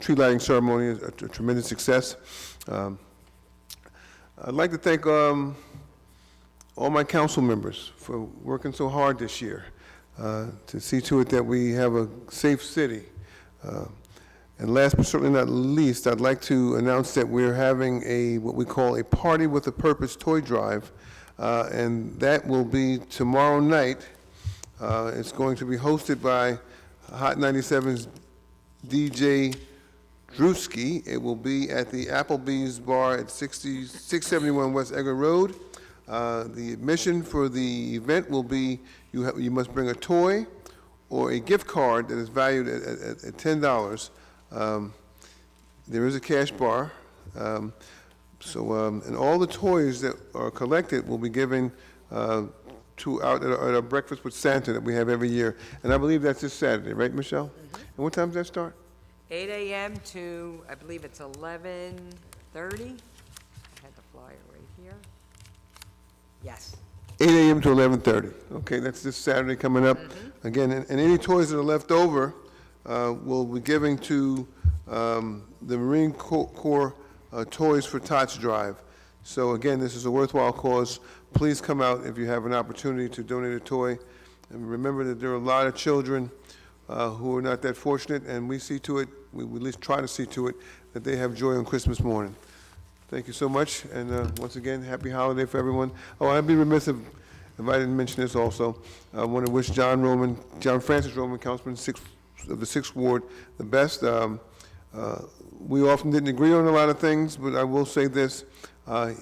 tree lighting ceremony a tremendous success. I'd like to thank all my council members for working so hard this year to see to it that we have a safe city. And last but certainly not least, I'd like to announce that we're having what we call a Party with a Purpose toy drive, and that will be tomorrow night. It's going to be hosted by Hot 97's DJ Drewski. It will be at the Applebee's Bar at 671 West Edgar Road. The admission for the event will be you must bring a toy or a gift card that is valued at $10. There is a cash bar, and all the toys that are collected will be given out at our Breakfast with Santa that we have every year. And I believe that's this Saturday, right, Michelle? Mm-hmm. And what time does that start? 8 a.m. to, I believe it's 11:30. I had the flyer right here. Yes. 8 a.m. to 11:30. Okay, that's this Saturday coming up. Mm-hmm. Again, and any toys that are left over will be giving to the Marine Corps Toys for Tots Drive. So again, this is a worthwhile cause. Please come out if you have an opportunity to donate a toy. And remember that there are a lot of children who are not that fortunate, and we see to it, we at least try to see to it, that they have joy on Christmas morning. Thank you so much, and once again, happy holiday for everyone. Oh, I'd be remiss if I didn't mention this also. I want to wish John Francis Roman, Councilman of the 6th Ward, the best. We often didn't agree on a lot of things, but I will say this.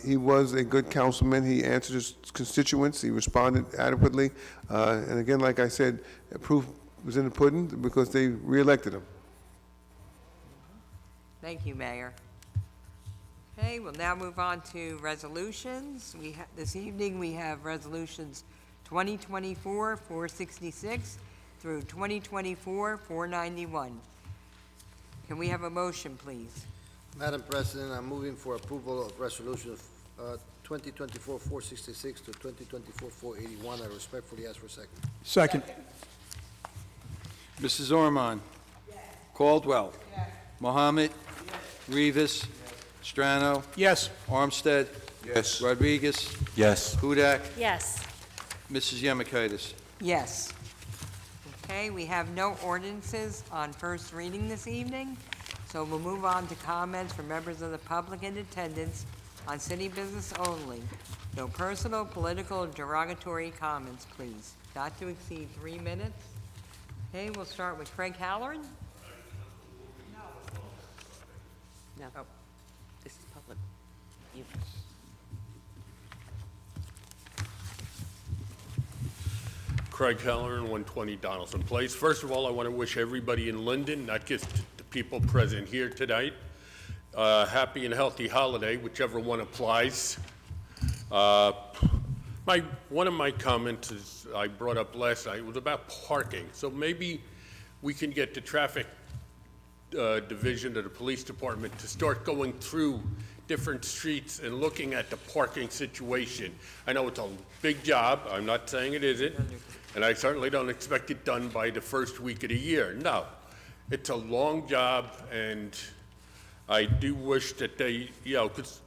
He was a good councilman. He answered his constituents. He responded adequately. And again, like I said, proof was in the pudding because they reelected him. Thank you, Mayor. Okay, we'll now move on to resolutions. This evening, we have resolutions 2024-466 through 2024-491. Can we have a motion, please? Madam President, I'm moving for approval of resolution 2024-466 to 2024-481. I respectfully ask for a second. Second. Mrs. Ormond? Caldwell? Mohammed? Rivas? Strano? Yes. Armstead? Yes. Rodriguez? Yes. Hudak? Yes. Mrs. Yemakaitis? Yes. Okay, we have no ordinances on first reading this evening, so we'll move on to comments from members of the public in attendance on city business only. No personal, political, or derogatory comments, please. Not to exceed 3 minutes. Okay, we'll start with Craig Halloran. No. This is public. You. Craig Halloran, 120 Donaldson Place. First of all, I want to wish everybody in Linden, not just the people present here tonight, happy and healthy holiday, whichever one applies. One of my comments is I brought up last night was about parking. So maybe we can get the traffic division of the police department to start going through different streets and looking at the parking situation. I know it's a big job. I'm not saying it isn't. And I certainly don't expect it done by the first week of the year. No, it's a long job, and I do wish that they, because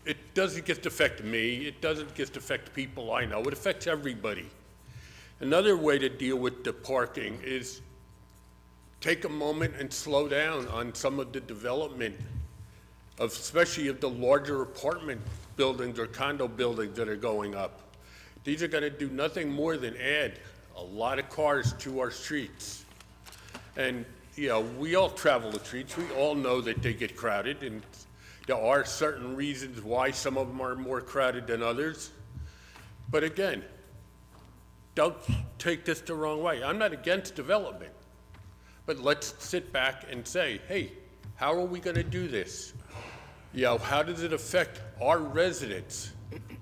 it doesn't just affect me, it doesn't just affect people I know, it affects everybody. Another way to deal with the parking is take a moment and slow down on some of the development of, especially of the larger apartment buildings or condo buildings that are going up. These are going to do nothing more than add a lot of cars to our streets. And, we all travel the streets. We all know that they get crowded, and there are certain reasons why some of them are more crowded than others. But again, don't take this the wrong way. I'm not against development, but let's sit back and say, hey, how are we going to do this? How does it affect our residents,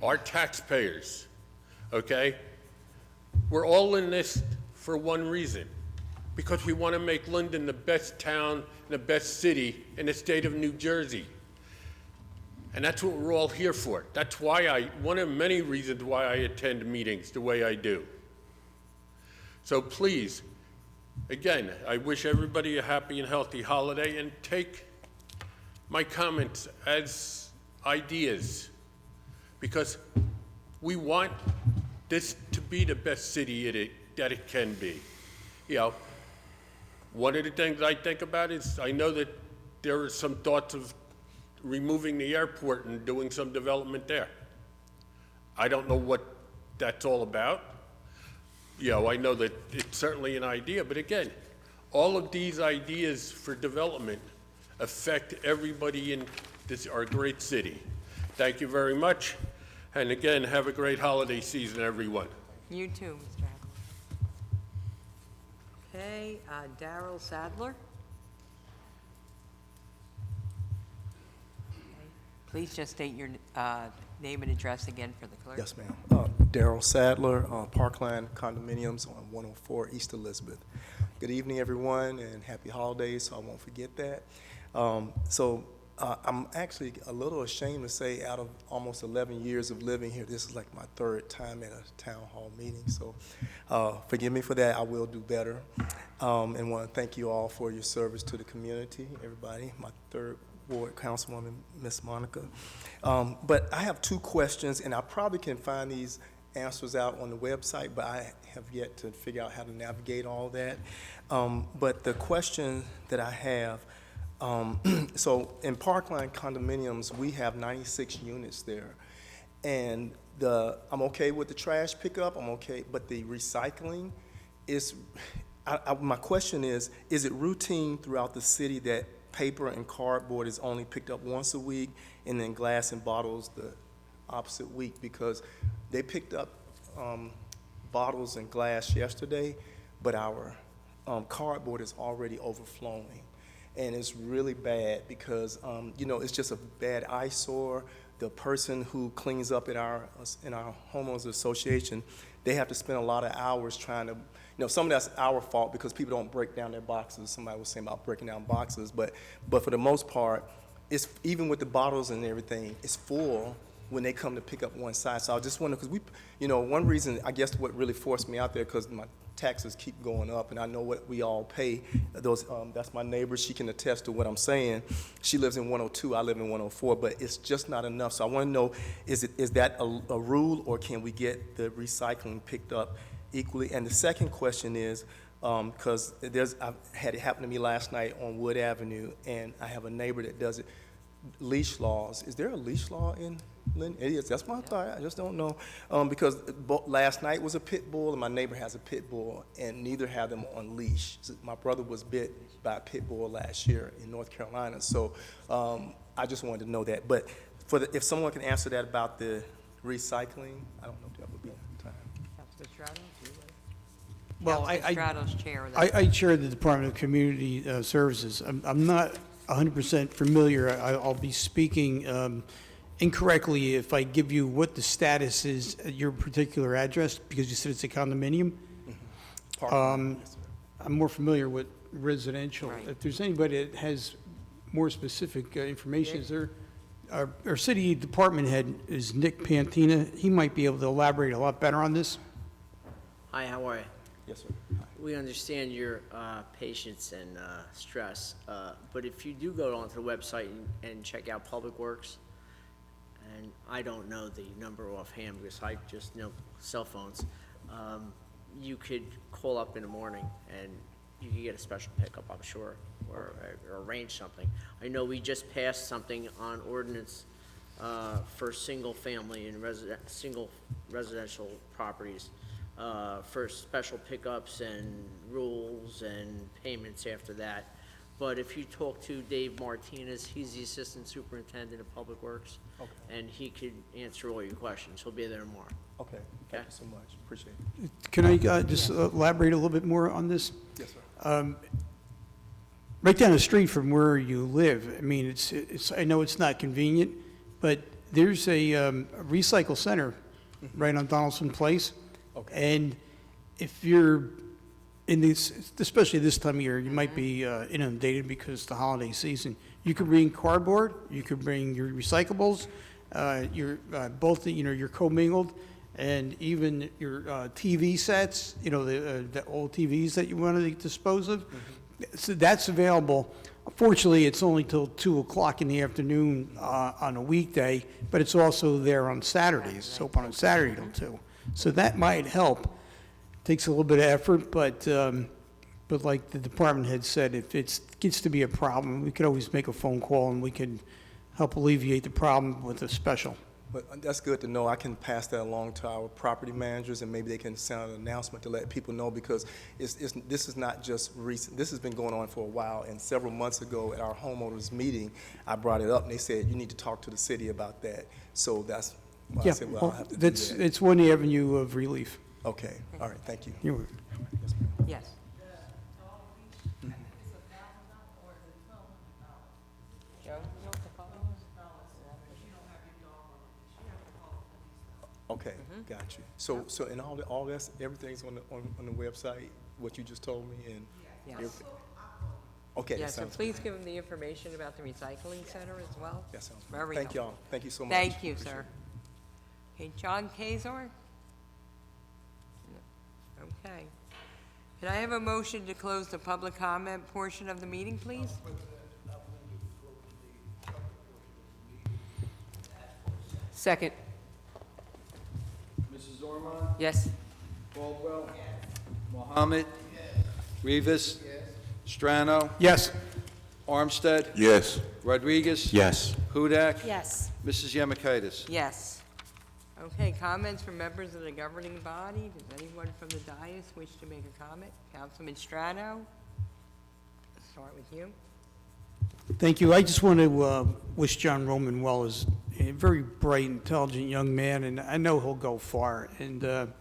our taxpayers? Okay? We're all in this for one reason, because we want to make Linden the best town, the best city in the state of New Jersey. And that's what we're all here for. That's why one of many reasons why I attend meetings the way I do. So please, again, I wish everybody a happy and healthy holiday, and take my comments as ideas, because we want this to be the best city that it can be. One of the things I think about is I know that there are some thoughts of removing the airport and doing some development there. I don't know what that's all about. I know that it's certainly an idea, but again, all of these ideas for development affect everybody in our great city. Thank you very much. And again, have a great holiday season, everyone. You too, Mr. Hackle. Okay, Darrell Sadler. Okay. Please just state your name and address again for the clerk. Yes, ma'am. Darrell Sadler, Parkland Condominiums on 104 East Elizabeth. Good evening, everyone, and happy holidays, so I won't forget that. I'm actually a little ashamed to say, out of almost 11 years of living here, this is like my third time at a town hall meeting. So forgive me for that. I will do better. And want to thank you all for your service to the community, everybody. My third ward councilwoman, Miss Monica. But I have two questions, and I probably can find these answers out on the website, but I have yet to figure out how to navigate all that. But the question that I have, so in Parkland condominiums, we have 96 units there. And I'm okay with the trash pickup, I'm okay, but the recycling is, my question is it routine throughout the city that paper and cardboard is only picked up once a week, and then glass and bottles the opposite week? Because they picked up bottles and glass yesterday, but our cardboard is already overflowing. and it's really bad because, you know, it's just a bad eyesore. The person who cleans up in our homeowners association, they have to spend a lot of hours trying to, you know, some of that's our fault because people don't break down their boxes. Somebody was saying about breaking down boxes, but for the most part, it's even with the bottles and everything, it's full when they come to pick up one side. So I just wonder, because you know, one reason, I guess what really forced me out there, because my taxes keep going up, and I know what we all pay. That's my neighbor. She can attest to what I'm saying. She lives in 102. I live in 104, but it's just not enough. So I want to know, is that a rule, or can we get the recycling picked up equally? And the second question is, because I've had it happen to me last night on Wood Avenue, and I have a neighbor that does it. Leash laws. Is there a leash law in Linden? It is. That's my thought. I just don't know. Because last night was a pit bull, and my neighbor has a pit bull, and neither have them on leash. So my brother was bit by a pit bull last year in North Carolina. So I just wanted to know that. But if someone can answer that about the recycling, I don't know if that would be time. Councilman Straddle, do you want to? Well, Councilman Straddle's chair of that. I chair the Department of Community Services. I'm not 100% familiar. I'll be speaking incorrectly if I give you what the status is at your particular address, because you said it's a condominium. I'm more familiar with residential. Right. If there's anybody that has more specific information, is there? Our city department head is Nick Pantina. He might be able to elaborate a lot better on this. Hi, how are you? Yes, sir. We understand your patience and stress, but if you do go onto the website and check out Public Works, and I don't know the number offhand because I just know cell phones, you could call up in the morning and you could get a special pickup, I'm sure, or arrange something. I know we just passed something on ordinance for single family and single residential properties, for special pickups and rules and payments after that. But if you talk to Dave Martinez, he's the Assistant Superintendent of Public Works, Okay. and he could answer all your questions. He'll be there tomorrow. Okay. Thank you so much. Appreciate it. Can I just elaborate a little bit more on this? Yes, sir. Right down the street from where you live, I mean, it's I know it's not convenient, but there's a recycle center right on Donaldson Place. Okay. And if you're in this, especially this time of year, you might be inundated because it's the holiday season. You could bring cardboard, you could bring your recyclables, your both, your commingled, and even your TV sets, the old TVs that you want to dispose of. So that's available. Fortunately, it's only till 2 o'clock in the afternoon on a weekday, but it's also there on Saturdays. It's open on Saturday till 2. So that might help. Takes a little bit of effort, but like the department head said, if it gets to be a problem, we could always make a phone call and we can help alleviate the problem with a special. But that's good to know. I can pass that along to our property managers, and maybe they can send an announcement to let people know, because this is not just recent. This has been going on for a while, and several months ago at our homeowners meeting, I brought it up, and they said, you need to talk to the city about that. So that's why I said, well, I'll have to do that. It's one avenue of relief. Okay, all right, thank you. You're welcome. Yes. Joe, you want to follow us? Okay, got you. So in all this, everything's on the website, what you just told me, and Yes. everything? Okay, Yeah, that so sounds please give them the information about the recycling center as well. That sounds good. Very Thank helpful. y'all. Thank you so much. Thank you, Appreciate sir. it. Okay, John Kazor? Okay. Can I have a motion to close the public comment portion of the meeting, please? Second. Mrs. Ormond? Yes. Caldwell? Mohammed? Rivas? Strano? Yes. Armstead? Yes. Rodriguez? Yes. Hudak? Yes. Mrs. Yemakaitis? Yes. Okay, comments from members of the governing body? Does anyone from the dais wish to make a comment? Councilman Strano? Let's start with you. Thank you. I just want to wish John Roman well as a very bright, intelligent young man, and I know he'll go far. And,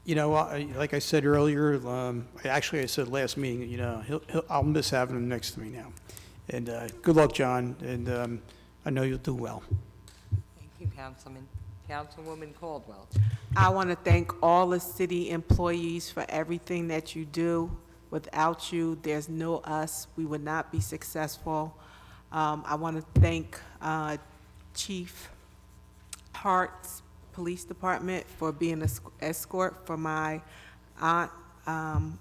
You know, like I said earlier, I said last meeting, you know, I'll miss having him next to me now. And good luck, John, and I know you'll do well. Thank you, Councilman. Councilwoman Caldwell. I want to thank all the city employees for everything that you do. Without you, there's no us. We would not be successful. I want to thank Chief Hart's Police Department for being an escort for my aunt on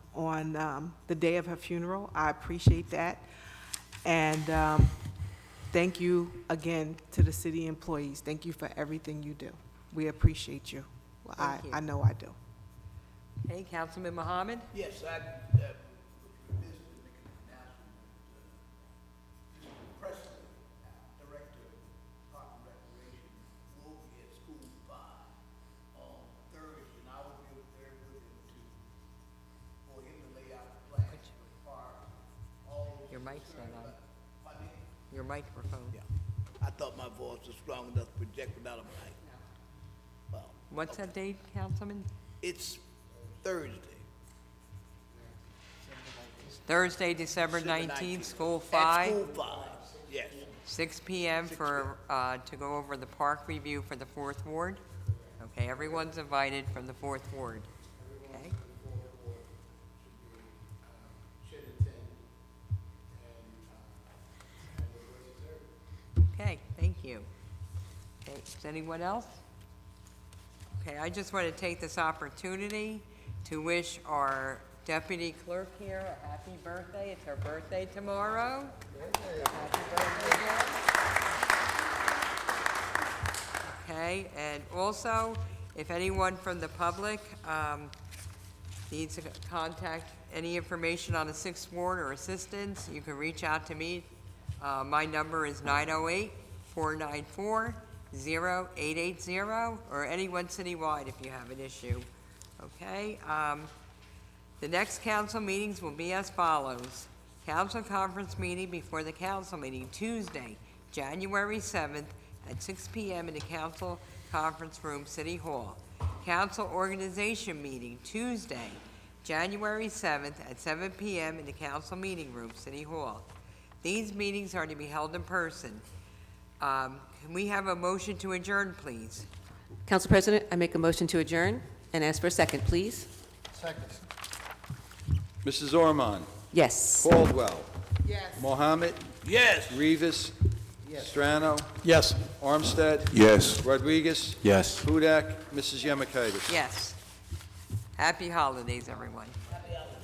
the day of her funeral. I appreciate that. And thank you again to the city employees. Thank you for everything you do. We appreciate you. Well, Thank you. I know I do. Hey, Councilman Mohammed? Yes, I, Presley, Director of Park and Recreation, will be at School 5 on Thursday, and I will be there with him for him to lay out the plan for the park. Your mic's not on. Pardon me? Your microphone. Yeah. I thought my voice was strong enough to project without a mic. Well, What's that date, Councilman? it's Thursday. Thursday, December December 19th, 19th. School At 5, School 5, yes. 6 PM for, to go over the park review for the 4th Ward. Okay, everyone's invited from the 4th Ward. Okay? Okay, thank you. Okay, is anyone else? Okay, I just want to take this opportunity to wish our deputy clerk here a happy birthday. It's her birthday tomorrow. Happy birthday, girl. Okay, and also, if anyone from the public needs to contact any information on the 6th Ward or assistance, you can reach out to me. My number is 908-494-0880, or anyone citywide if you have an issue. Okay? The next council meetings will be as follows. Council conference meeting before the council meeting, Tuesday, January 7th at 6 PM in the council conference room, City Hall. Council organization meeting, Tuesday, January 7th at 7 PM in the council meeting room, City Hall. These meetings are to be held in person. Can we have a motion to adjourn, please? Council President, I make a motion to adjourn and ask for a second, please. Mrs. Ormond? Yes. Caldwell? Yes. Mohammed? Yes. Rivas? Strano? Yes. Armstead? Yes. Rodriguez? Yes. Hudak? Mrs. Yemakaitis? Yes. Happy holidays, everyone. Happy holidays.